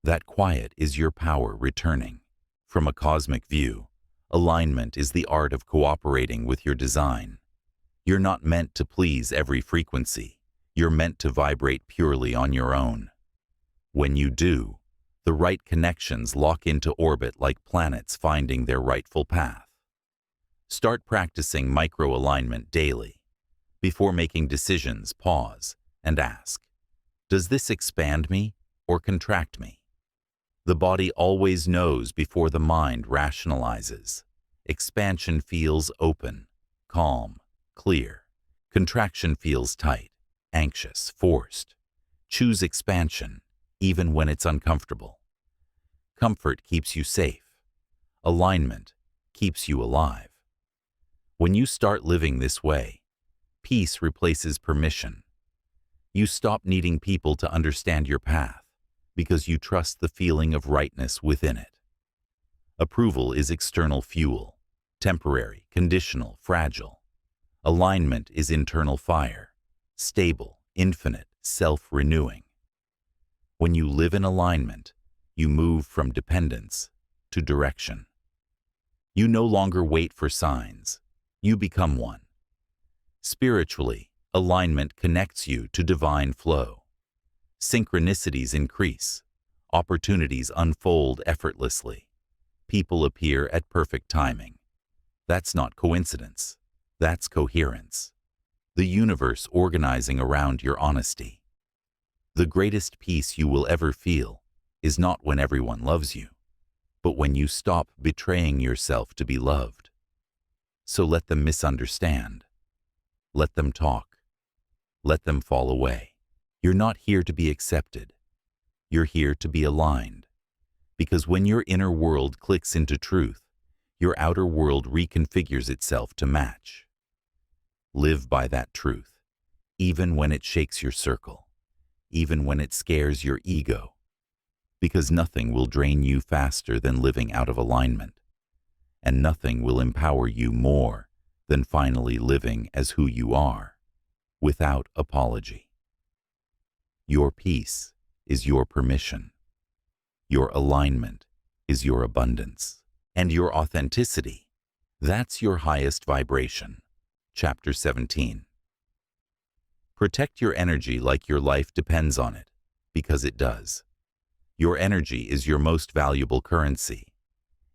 That quiet is your power returning. From a cosmic view, alignment is the art of cooperating with your design. You're not meant to please every frequency. You're meant to vibrate purely on your own. When you do, the right connections lock into orbit like planets finding their rightful path. Start practicing micro-alignment daily. Before making decisions, pause and ask, does this expand me or contract me? The body always knows before the mind rationalizes. Expansion feels open, calm, clear. Contraction feels tight, anxious, forced. Choose expansion, even when it's uncomfortable. Comfort keeps you safe. Alignment keeps you alive. When you start living this way, peace replaces permission. You stop needing people to understand your path because you trust the feeling of rightness within it. Approval is external fuel, temporary, conditional, fragile. Alignment is internal fire, stable, infinite, self-renewing. When you live in alignment, you move from dependence to direction. You no longer wait for signs. You become one. Spiritually, alignment connects you to divine flow. Synchronicities increase. Opportunities unfold effortlessly. People appear at perfect timing. That's not coincidence. That's coherence. The universe organizing around your honesty. The greatest peace you will ever feel is not when everyone loves you, but when you stop betraying yourself to be loved. So let them misunderstand. Let them talk. Let them fall away. You're not here to be accepted. You're here to be aligned. Because when your inner world clicks into truth, your outer world reconfigures itself to match. Live by that truth, even when it shakes your circle, even when it scares your ego. Because nothing will drain you faster than living out of alignment, and nothing will empower you more than finally living as who you are, without apology. Your peace is your permission. Your alignment is your abundance. And your authenticity, that's your highest vibration. Chapter 17. Protect your energy like your life depends on it, because it does. Your energy is your most valuable currency.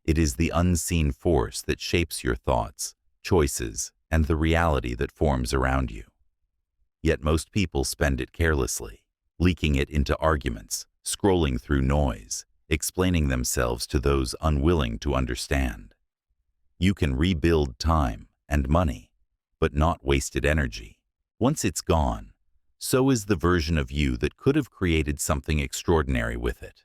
It is the unseen force that shapes your thoughts, choices, and the reality that forms around you. Yet most people spend it carelessly, leaking it into arguments, scrolling through noise, explaining themselves to those unwilling to understand. You can rebuild time and money, but not wasted energy. Once it's gone, so is the version of you that could have created something extraordinary with it.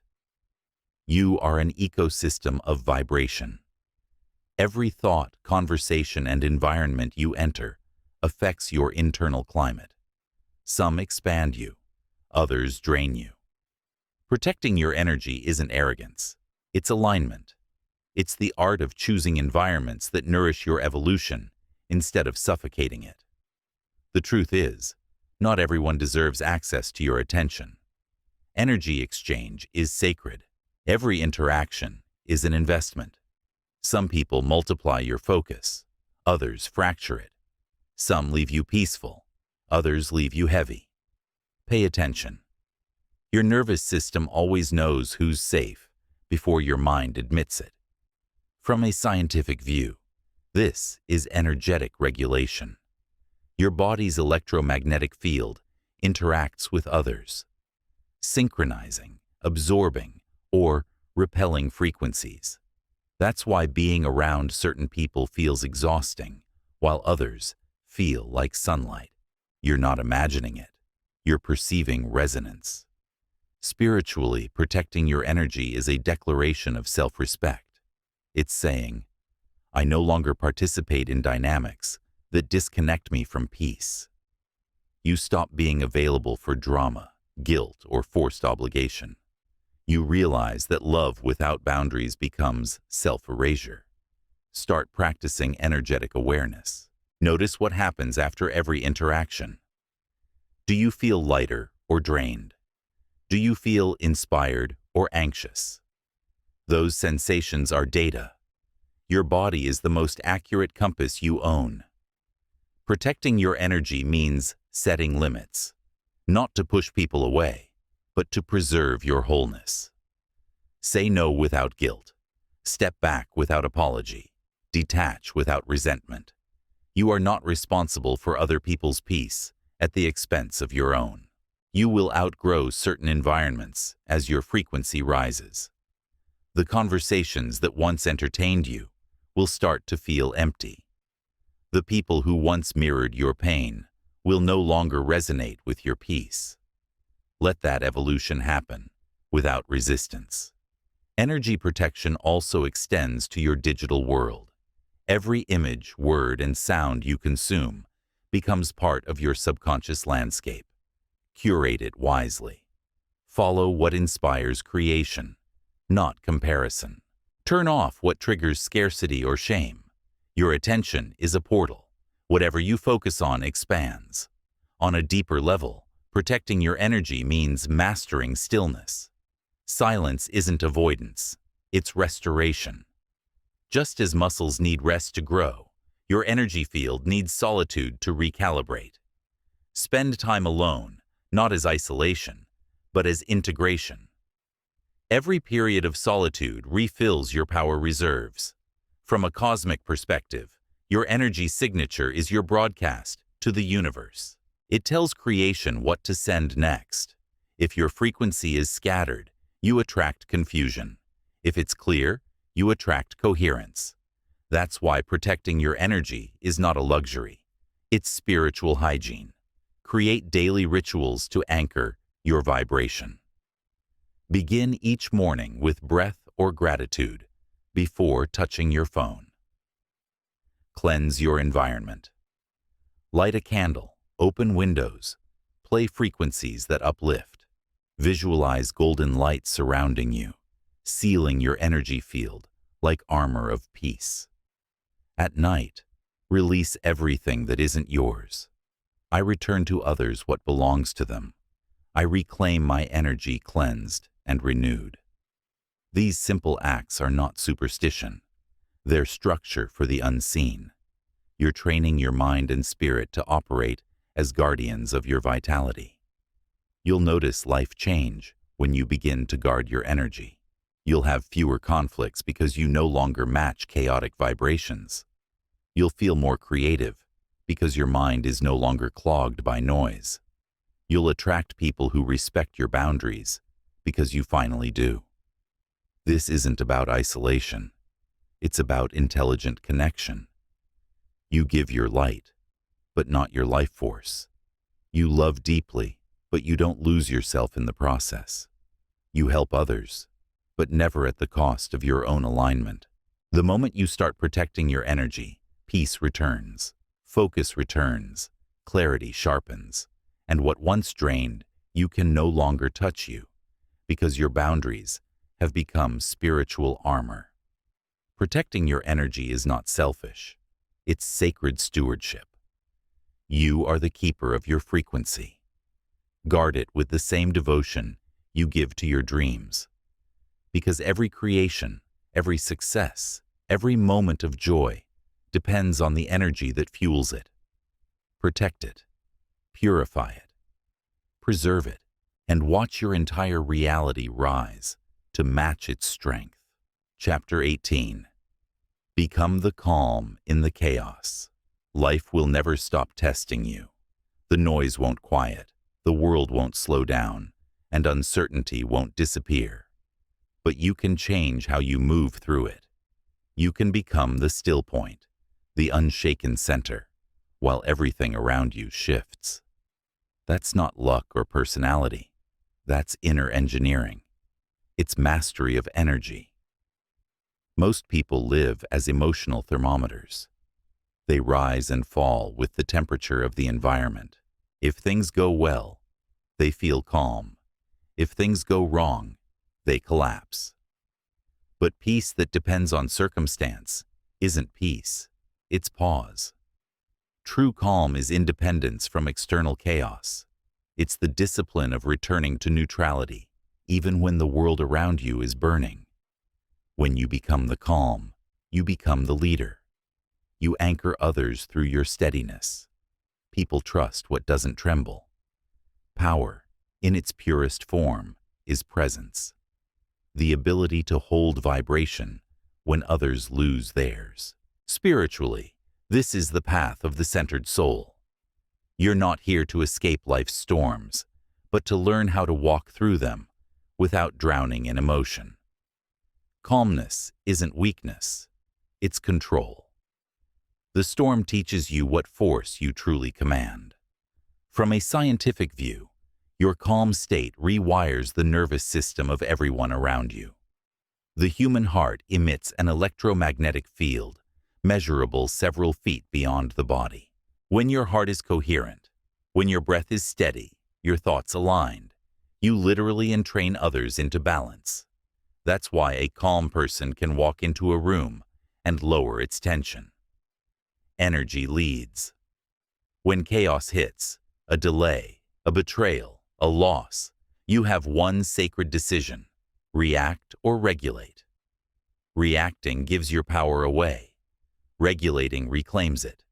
You are an ecosystem of vibration. Every thought, conversation, and environment you enter affects your internal climate. Some expand you, others drain you. Protecting your energy isn't arrogance. It's alignment. It's the art of choosing environments that nourish your evolution instead of suffocating it. The truth is, not everyone deserves access to your attention. Energy exchange is sacred. Every interaction is an investment. Some people multiply your focus, others fracture it. Some leave you peaceful, others leave you heavy. Pay attention. Your nervous system always knows who's safe before your mind admits it. From a scientific view, this is energetic regulation. Your body's electromagnetic field interacts with others, synchronizing, absorbing, or repelling frequencies. That's why being around certain people feels exhausting, while others feel like sunlight. You're not imagining it. You're perceiving resonance. Spiritually, protecting your energy is a declaration of self-respect. It's saying, I no longer participate in dynamics that disconnect me from peace. You stop being available for drama, guilt, or forced obligation. You realize that love without boundaries becomes self-erasure. Start practicing energetic awareness. Notice what happens after every interaction. Do you feel lighter or drained? Do you feel inspired or anxious? Those sensations are data. Your body is the most accurate compass you own. Protecting your energy means setting limits, not to push people away, but to preserve your wholeness. Say no without guilt. Step back without apology. Detach without resentment. You are not responsible for other people's peace at the expense of your own. You will outgrow certain environments as your frequency rises. The conversations that once entertained you will start to feel empty. The people who once mirrored your pain will no longer resonate with your peace. Let that evolution happen without resistance. Energy protection also extends to your digital world. Every image, word, and sound you consume becomes part of your subconscious landscape. Curate it wisely. Follow what inspires creation, not comparison. Turn off what triggers scarcity or shame. Your attention is a portal. Whatever you focus on expands. On a deeper level, protecting your energy means mastering stillness. Silence isn't avoidance, it's restoration. Just as muscles need rest to grow, your energy field needs solitude to recalibrate. Spend time alone, not as isolation, but as integration. Every period of solitude refills your power reserves. From a cosmic perspective, your energy signature is your broadcast to the universe. It tells creation what to send next. If your frequency is scattered, you attract confusion. If it's clear, you attract coherence. That's why protecting your energy is not a luxury. It's spiritual hygiene. Create daily rituals to anchor your vibration. Begin each morning with breath or gratitude before touching your phone. Cleanse your environment. Light a candle, open windows, play frequencies that uplift. Visualize golden light surrounding you, sealing your energy field like armor of peace. At night, release everything that isn't yours. I return to others what belongs to them. I reclaim my energy cleansed and renewed. These simple acts are not superstition. They're structure for the unseen. You're training your mind and spirit to operate as guardians of your vitality. You'll notice life change when you begin to guard your energy. You'll have fewer conflicts because you no longer match chaotic vibrations. You'll feel more creative because your mind is no longer clogged by noise. You'll attract people who respect your boundaries because you finally do. This isn't about isolation. It's about intelligent connection. You give your light, but not your life force. You love deeply, but you don't lose yourself in the process. You help others, but never at the cost of your own alignment. The moment you start protecting your energy, peace returns, focus returns, clarity sharpens, and what once drained you can no longer touch you, because your boundaries have become spiritual armor. Protecting your energy is not selfish. It's sacred stewardship. You are the keeper of your frequency. Guard it with the same devotion you give to your dreams. Because every creation, every success, every moment of joy depends on the energy that fuels it. Protect it, purify it, preserve it, and watch your entire reality rise to match its strength. Chapter 18. Become the calm in the chaos. Life will never stop testing you. The noise won't quiet, the world won't slow down, and uncertainty won't disappear. But you can change how you move through it. You can become the still point, the unshaken center, while everything around you shifts. That's not luck or personality. That's inner engineering. It's mastery of energy. Most people live as emotional thermometers. They rise and fall with the temperature of the environment. If things go well, they feel calm. If things go wrong, they collapse. But peace that depends on circumstance isn't peace, it's pause. True calm is independence from external chaos. It's the discipline of returning to neutrality, even when the world around you is burning. When you become the calm, you become the leader. You anchor others through your steadiness. People trust what doesn't tremble. Power, in its purest form, is presence. The ability to hold vibration when others lose theirs. Spiritually, this is the path of the centered soul. You're not here to escape life's storms, but to learn how to walk through them without drowning in emotion. Calmness isn't weakness, it's control. The storm teaches you what force you truly command. From a scientific view, your calm state rewires the nervous system of everyone around you. The human heart emits an electromagnetic field, measurable several feet beyond the body. When your heart is coherent, when your breath is steady, your thoughts aligned. You literally entrain others into balance. That's why a calm person can walk into a room and lower its tension. Energy leads. When chaos hits, a delay, a betrayal, a loss, you have one sacred decision: react or regulate. Reacting gives your power away. Regulating reclaims it.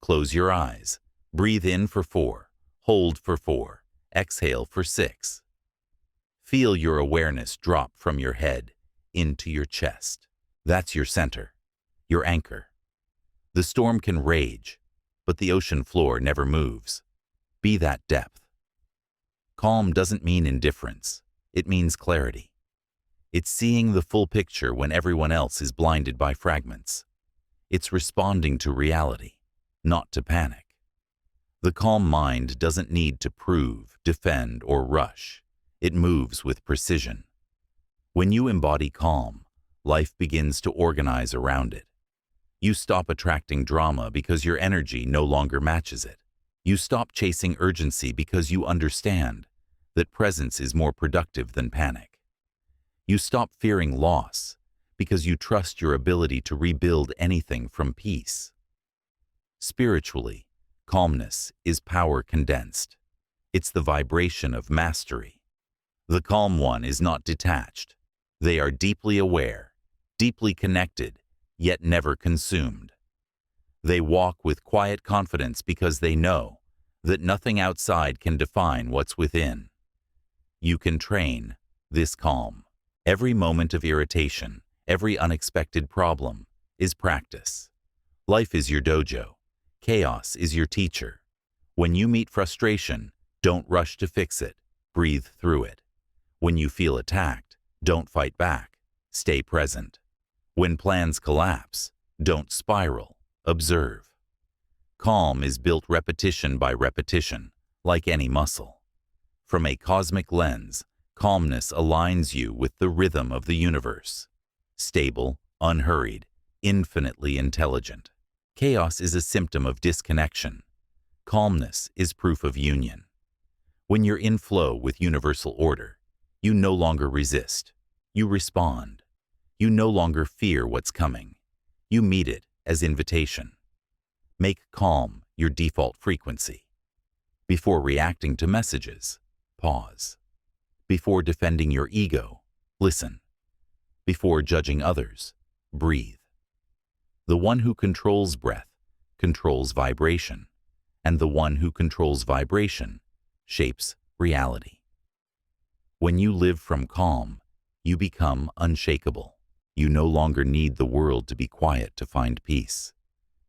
Close your eyes. Breathe in for 4. Hold for 4. Exhale for 6. Feel your awareness drop from your head into your chest. That's your center, your anchor. The storm can rage, but the ocean floor never moves. Be that depth. Calm doesn't mean indifference. It means clarity. It's seeing the full picture when everyone else is blinded by fragments. It's responding to reality, not to panic. The calm mind doesn't need to prove, defend, or rush. It moves with precision. When you embody calm, life begins to organize around it. You stop attracting drama because your energy no longer matches it. You stop chasing urgency because you understand that presence is more productive than panic. You stop fearing loss because you trust your ability to rebuild anything from peace. Spiritually, calmness is power condensed. It's the vibration of mastery. The calm one is not detached. They are deeply aware, deeply connected, yet never consumed. They walk with quiet confidence because they know that nothing outside can define what's within. You can train this calm. Every moment of irritation, every unexpected problem is practice. Life is your dojo. Chaos is your teacher. When you meet frustration, don't rush to fix it. Breathe through it. When you feel attacked, don't fight back. Stay present. When plans collapse, don't spiral. Observe. Calm is built repetition by repetition, like any muscle. From a cosmic lens, calmness aligns you with the rhythm of the universe. Stable, unhurried, infinitely intelligent. Chaos is a symptom of disconnection. Calmness is proof of union. When you're in flow with universal order, you no longer resist. You respond. You no longer fear what's coming. You meet it as invitation. Make calm your default frequency. Before reacting to messages, pause. Before defending your ego, listen. Before judging others, breathe. The one who controls breath controls vibration, and the one who controls vibration shapes reality. When you live from calm, you become unshakable. You no longer need the world to be quiet to find peace.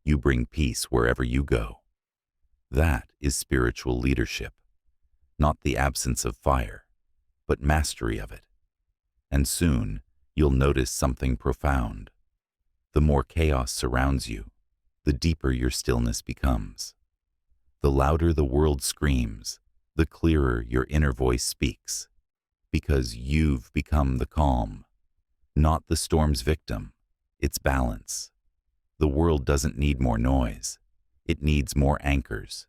You bring peace wherever you go. That is spiritual leadership, not the absence of fire, but mastery of it. And soon, you'll notice something profound. The more chaos surrounds you, the deeper your stillness becomes. The louder the world screams, the clearer your inner voice speaks, because you've become the calm, not the storm's victim, its balance. The world doesn't need more noise. It needs more anchors.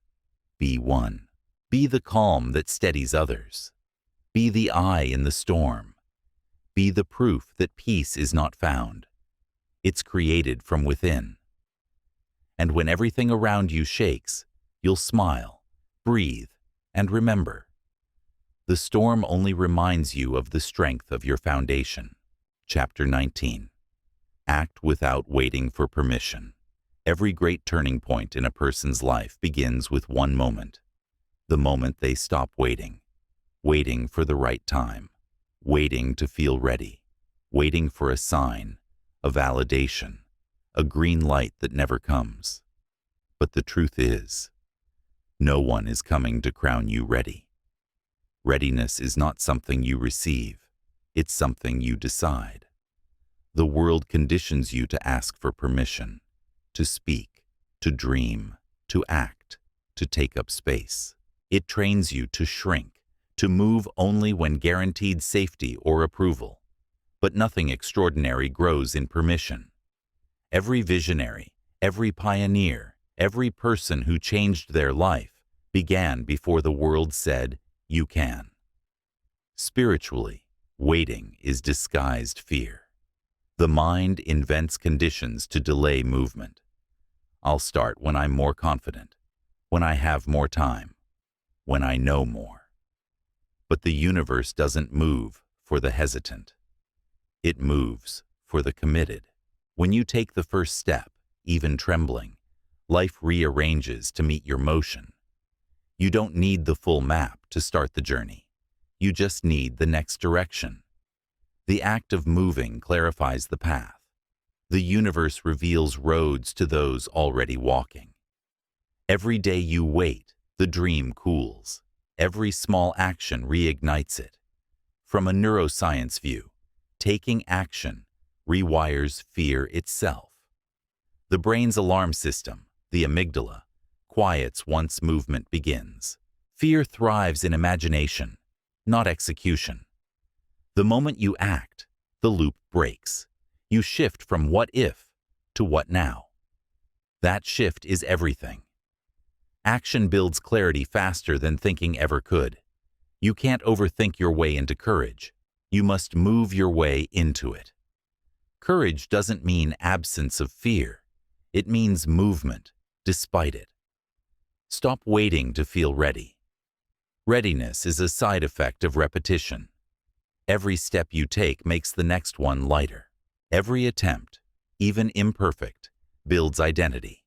Be one. Be the calm that steadies others. Be the eye in the storm. Be the proof that peace is not found. It's created from within. And when everything around you shakes, you'll smile, breathe, and remember. The storm only reminds you of the strength of your foundation. Chapter 19. Act without waiting for permission. Every great turning point in a person's life begins with one moment. The moment they stop waiting. Waiting for the right time. Waiting to feel ready. Waiting for a sign, a validation, a green light that never comes. But the truth is, no one is coming to crown you ready. Readiness is not something you receive. It's something you decide. The world conditions you to ask for permission, to speak, to dream, to act, to take up space. It trains you to shrink, to move only when guaranteed safety or approval. But nothing extraordinary grows in permission. Every visionary, every pioneer, every person who changed their life began before the world said, "You can." Spiritually, waiting is disguised fear. The mind invents conditions to delay movement. I'll start when I'm more confident, when I have more time, when I know more. But the universe doesn't move for the hesitant. It moves for the committed. When you take the first step, even trembling, life rearranges to meet your motion. You don't need the full map to start the journey. You just need the next direction. The act of moving clarifies the path. The universe reveals roads to those already walking. Every day you wait, the dream cools. Every small action reignites it. From a neuroscience view, taking action rewires fear itself. The brain's alarm system, the amygdala, quiets once movement begins. Fear thrives in imagination, not execution. The moment you act, the loop breaks. You shift from what if to what now. That shift is everything. Action builds clarity faster than thinking ever could. You can't overthink your way into courage. You must move your way into it. Courage doesn't mean absence of fear. It means movement, despite it. Stop waiting to feel ready. Readiness is a side effect of repetition. Every step you take makes the next one lighter. Every attempt, even imperfect, builds identity.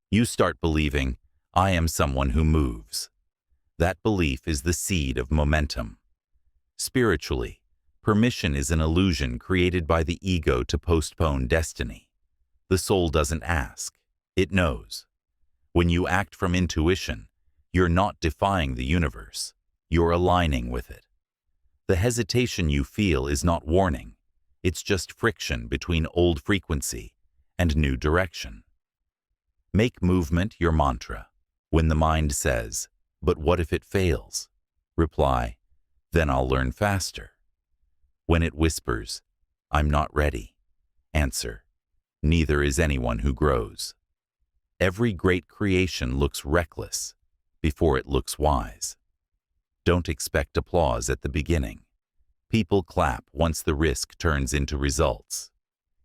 You start believing, "I am someone who moves." That belief is the seed of momentum. Spiritually, permission is an illusion created by the ego to postpone destiny. The soul doesn't ask, it knows. When you act from intuition, you're not defying the universe, you're aligning with it. The hesitation you feel is not warning, it's just friction between old frequency and new direction. Make movement your mantra. When the mind says, "But what if it fails?" reply, "Then I'll learn faster." When it whispers, "I'm not ready," answer, "Neither is anyone who grows." Every great creation looks reckless before it looks wise. Don't expect applause at the beginning. People clap once the risk turns into results.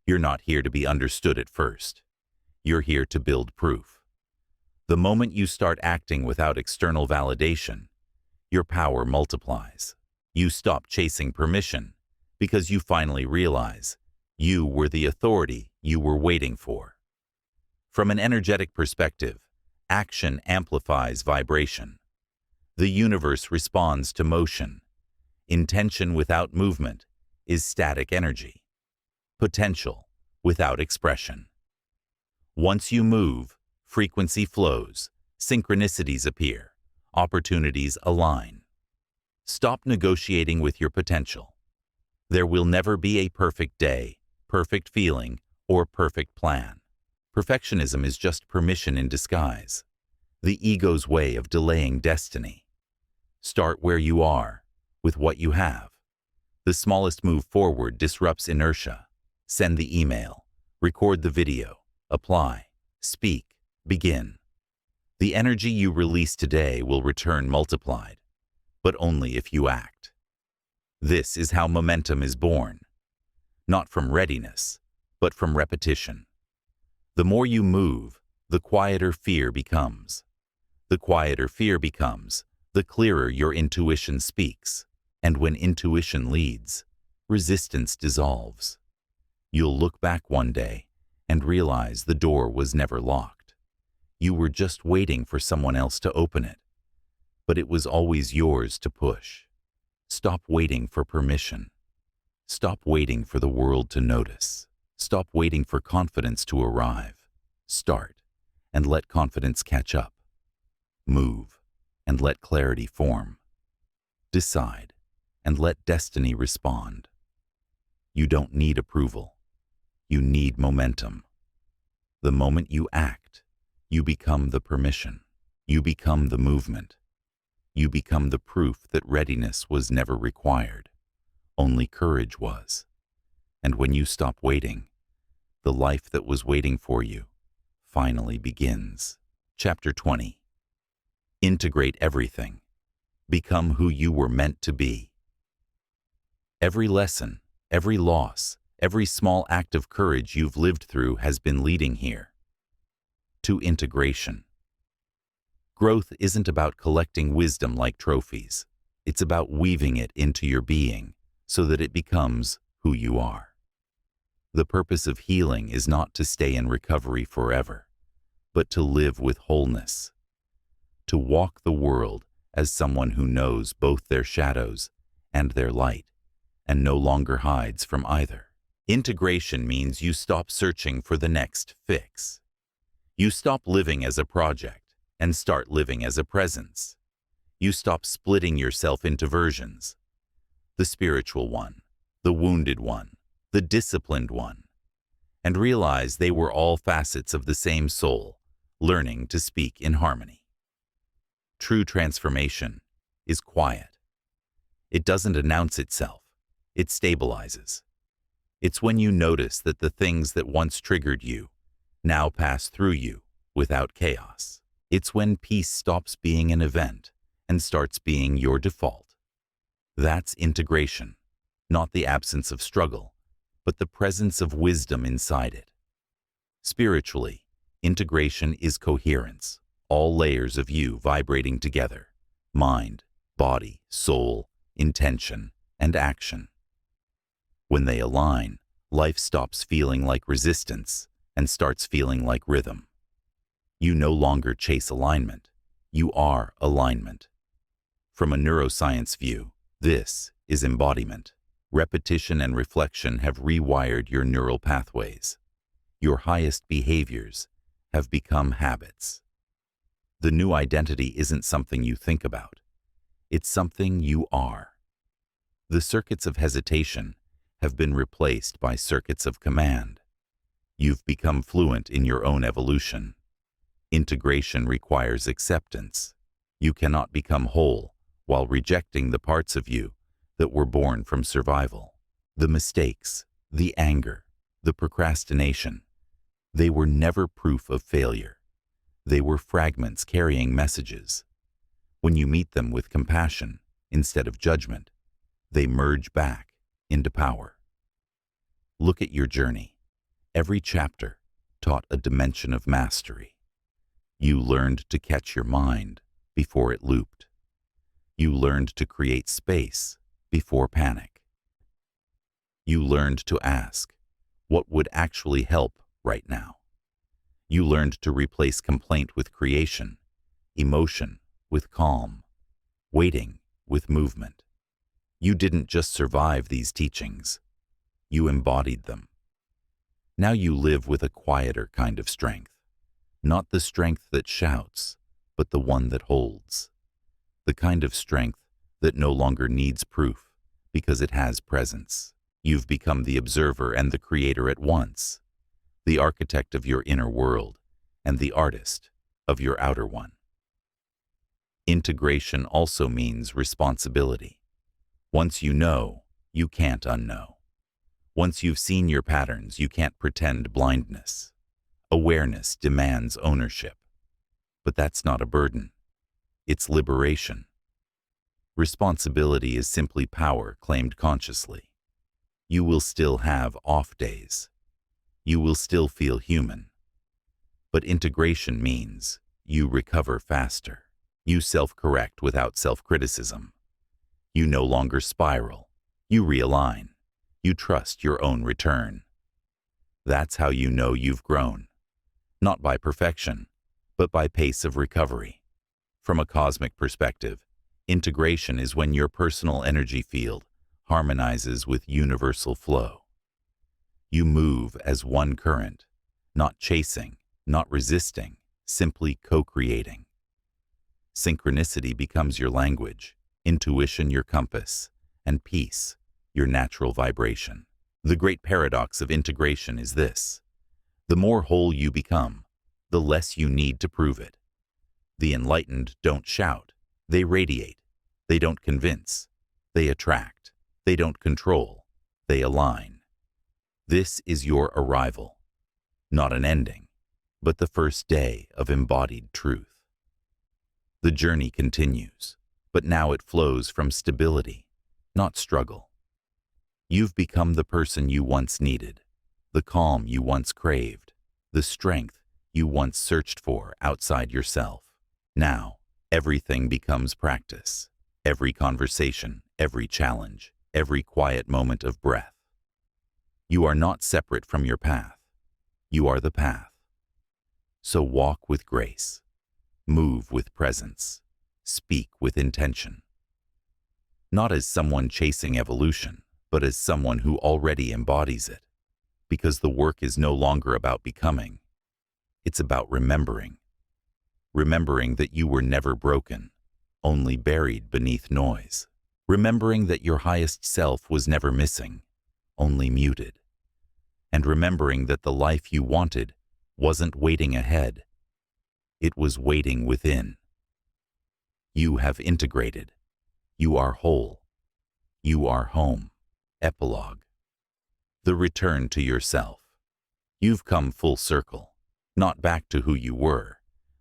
You're not here to be understood at first. You're here to build proof. The moment you start acting without external validation, your power multiplies. You stop chasing permission because you finally realize you were the authority you were waiting for. From an energetic perspective, action amplifies vibration. The universe responds to motion. Intention without movement is static energy. Potential without expression. Once you move, frequency flows, synchronicities appear, opportunities align. Stop negotiating with your potential. There will never be a perfect day, perfect feeling, or perfect plan. Perfectionism is just permission in disguise, the ego's way of delaying destiny. Start where you are, with what you have. The smallest move forward disrupts inertia. Send the email, record the video, apply, speak, begin. The energy you release today will return multiplied, but only if you act. This is how momentum is born, not from readiness, but from repetition. The more you move, the quieter fear becomes. The quieter fear becomes, the clearer your intuition speaks. And when intuition leads, resistance dissolves. You'll look back one day and realize the door was never locked. You were just waiting for someone else to open it, but it was always yours to push. Stop waiting for permission. Stop waiting for the world to notice. Stop waiting for confidence to arrive. Start, and let confidence catch up. Move, and let clarity form. Decide, and let destiny respond. You don't need approval. You need momentum. The moment you act, you become the permission. You become the movement. You become the proof that readiness was never required. Only courage was. And when you stop waiting, the life that was waiting for you finally begins. Chapter 20. Integrate everything. Become who you were meant to be. Every lesson, every loss, every small act of courage you've lived through has been leading here. To integration. Growth isn't about collecting wisdom like trophies. It's about weaving it into your being so that it becomes who you are. The purpose of healing is not to stay in recovery forever, but to live with wholeness. To walk the world as someone who knows both their shadows and their light, and no longer hides from either. Integration means you stop searching for the next fix. You stop living as a project and start living as a presence. You stop splitting yourself into versions. The spiritual one, the wounded one, the disciplined one, and realize they were all facets of the same soul, learning to speak in harmony. True transformation is quiet. It doesn't announce itself. It stabilizes. It's when you notice that the things that once triggered you now pass through you without chaos. It's when peace stops being an event and starts being your default. That's integration, not the absence of struggle, but the presence of wisdom inside it. Spiritually, integration is coherence, all layers of you vibrating together: mind, body, soul, intention, and action. When they align, life stops feeling like resistance and starts feeling like rhythm. You no longer chase alignment. You are alignment. From a neuroscience view, this is embodiment. Repetition and reflection have rewired your neural pathways. Your highest behaviors have become habits. The new identity isn't something you think about. It's something you are. The circuits of hesitation have been replaced by circuits of command. You've become fluent in your own evolution. Integration requires acceptance. You cannot become whole while rejecting the parts of you that were born from survival. The mistakes, the anger, the procrastination, they were never proof of failure. They were fragments carrying messages. When you meet them with compassion instead of judgment, they merge back into power. Look at your journey. Every chapter taught a dimension of mastery. You learned to catch your mind before it looped. You learned to create space before panic. You learned to ask, what would actually help right now? You learned to replace complaint with creation, emotion with calm, waiting with movement. You didn't just survive these teachings. You embodied them. Now you live with a quieter kind of strength. Not the strength that shouts, but the one that holds. The kind of strength that no longer needs proof because it has presence. You've become the observer and the creator at once, the architect of your inner world and the artist of your outer one. Integration also means responsibility. Once you know, you can't unknow. Once you've seen your patterns, you can't pretend blindness. Awareness demands ownership. But that's not a burden. It's liberation. Responsibility is simply power claimed consciously. You will still have off days. You will still feel human. But integration means you recover faster. You self-correct without self-criticism. You no longer spiral. You realign. You trust your own return. That's how you know you've grown. Not by perfection, but by pace of recovery. From a cosmic perspective, integration is when your personal energy field harmonizes with universal flow. You move as one current, not chasing, not resisting, simply co-creating. Synchronicity becomes your language, intuition your compass, and peace your natural vibration. The great paradox of integration is this: the more whole you become, the less you need to prove it. The enlightened don't shout, they radiate. They don't convince, they attract. They don't control, they align. This is your arrival, not an ending, but the first day of embodied truth. The journey continues, but now it flows from stability, not struggle. You've become the person you once needed, the calm you once craved, the strength you once searched for outside yourself. Now, everything becomes practice. Every conversation, every challenge, every quiet moment of breath. You are not separate from your path. You are the path. So walk with grace. Move with presence. Speak with intention. Not as someone chasing evolution, but as someone who already embodies it. Because the work is no longer about becoming. It's about remembering. Remembering that you were never broken, only buried beneath noise. Remembering that your highest self was never missing, only muted. And remembering that the life you wanted wasn't waiting ahead. It was waiting within. You have integrated. You are whole. You are home. Epilogue. The return to yourself. You've come full circle, not back to who you were,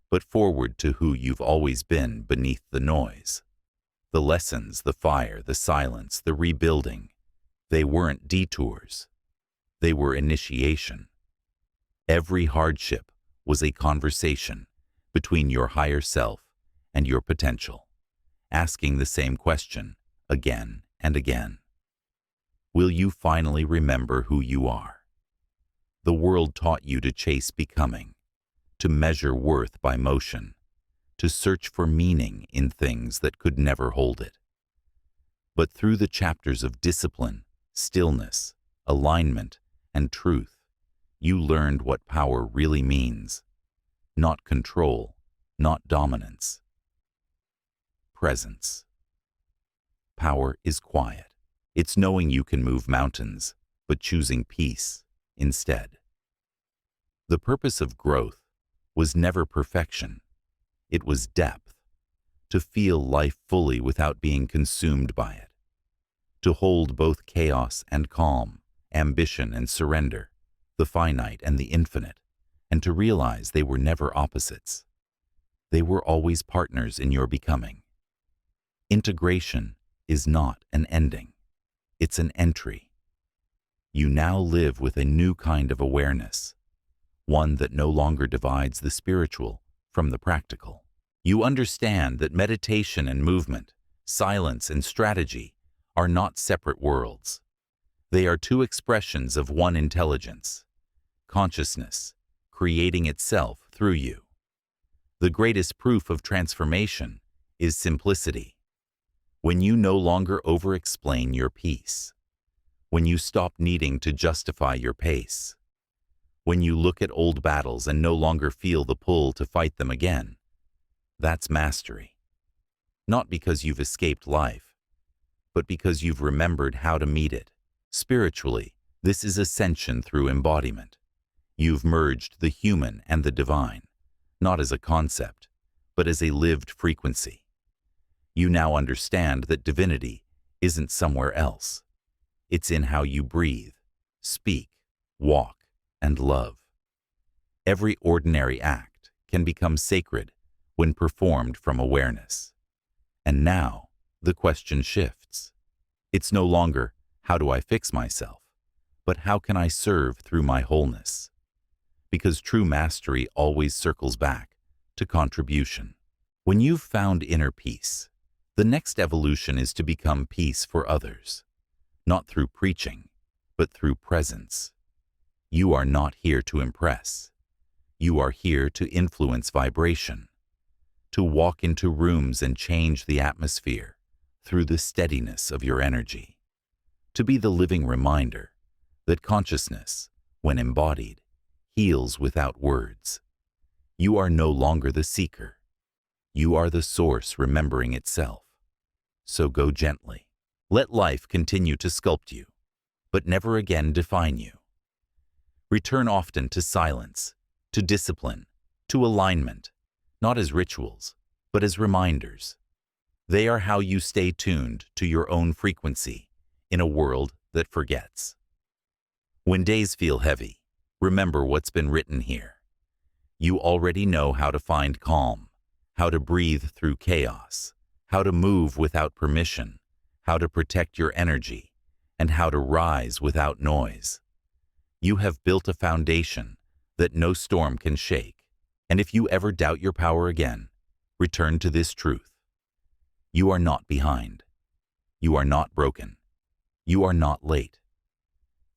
but forward to who you've always been beneath the noise. The lessons, the fire, the silence, the rebuilding, they weren't detours. They were initiation. Every hardship was a conversation between your higher self and your potential, asking the same question again and again. Will you finally remember who you are? The world taught you to chase becoming, to measure worth by motion, to search for meaning in things that could never hold it. But through the chapters of discipline, stillness, alignment, and truth, you learned what power really means. Not control, not dominance. Presence. Power is quiet. It's knowing you can move mountains, but choosing peace instead. The purpose of growth was never perfection. It was depth, to feel life fully without being consumed by it, to hold both chaos and calm, ambition and surrender, the finite and the infinite, and to realize they were never opposites. They were always partners in your becoming. Integration is not an ending. It's an entry. You now live with a new kind of awareness, one that no longer divides the spiritual from the practical. You understand that meditation and movement, silence and strategy are not separate worlds. They are two expressions of one intelligence, consciousness, creating itself through you. The greatest proof of transformation is simplicity. When you no longer over-explain your peace, when you stop needing to justify your pace, when you look at old battles and no longer feel the pull to fight them again, that's mastery. Not because you've escaped life, but because you've remembered how to meet it. Spiritually, this is ascension through embodiment. You've merged the human and the divine, not as a concept, but as a lived frequency. You now understand that divinity isn't somewhere else. It's in how you breathe, speak, walk, and love. Every ordinary act can become sacred when performed from awareness. And now, the question shifts. It's no longer, how do I fix myself? But how can I serve through my wholeness? Because true mastery always circles back to contribution. When you've found inner peace, the next evolution is to become peace for others, not through preaching, but through presence. You are not here to impress. You are here to influence vibration, to walk into rooms and change the atmosphere through the steadiness of your energy, to be the living reminder that consciousness, when embodied, heals without words. You are no longer the seeker. You are the source remembering itself. So go gently. Let life continue to sculpt you, but never again define you. Return often to silence, to discipline, to alignment, not as rituals, but as reminders. They are how you stay tuned to your own frequency in a world that forgets. When days feel heavy, remember what's been written here. You already know how to find calm, how to breathe through chaos, how to move without permission, how to protect your energy, and how to rise without noise. You have built a foundation that no storm can shake, and if you ever doubt your power again, return to this truth. You are not behind. You are not broken. You are not late.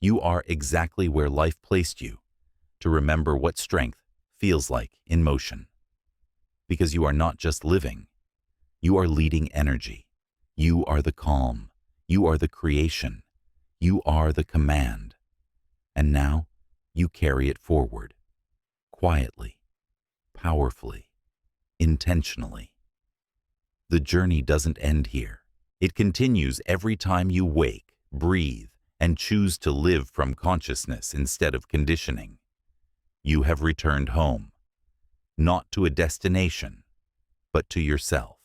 You are exactly where life placed you to remember what strength feels like in motion. Because you are not just living, you are leading energy. You are the calm. You are the creation. You are the command. And now you carry it forward, quietly, powerfully, intentionally. The journey doesn't end here. It continues every time you wake, breathe, and choose to live from consciousness instead of conditioning. You have returned home, not to a destination, but to yourself.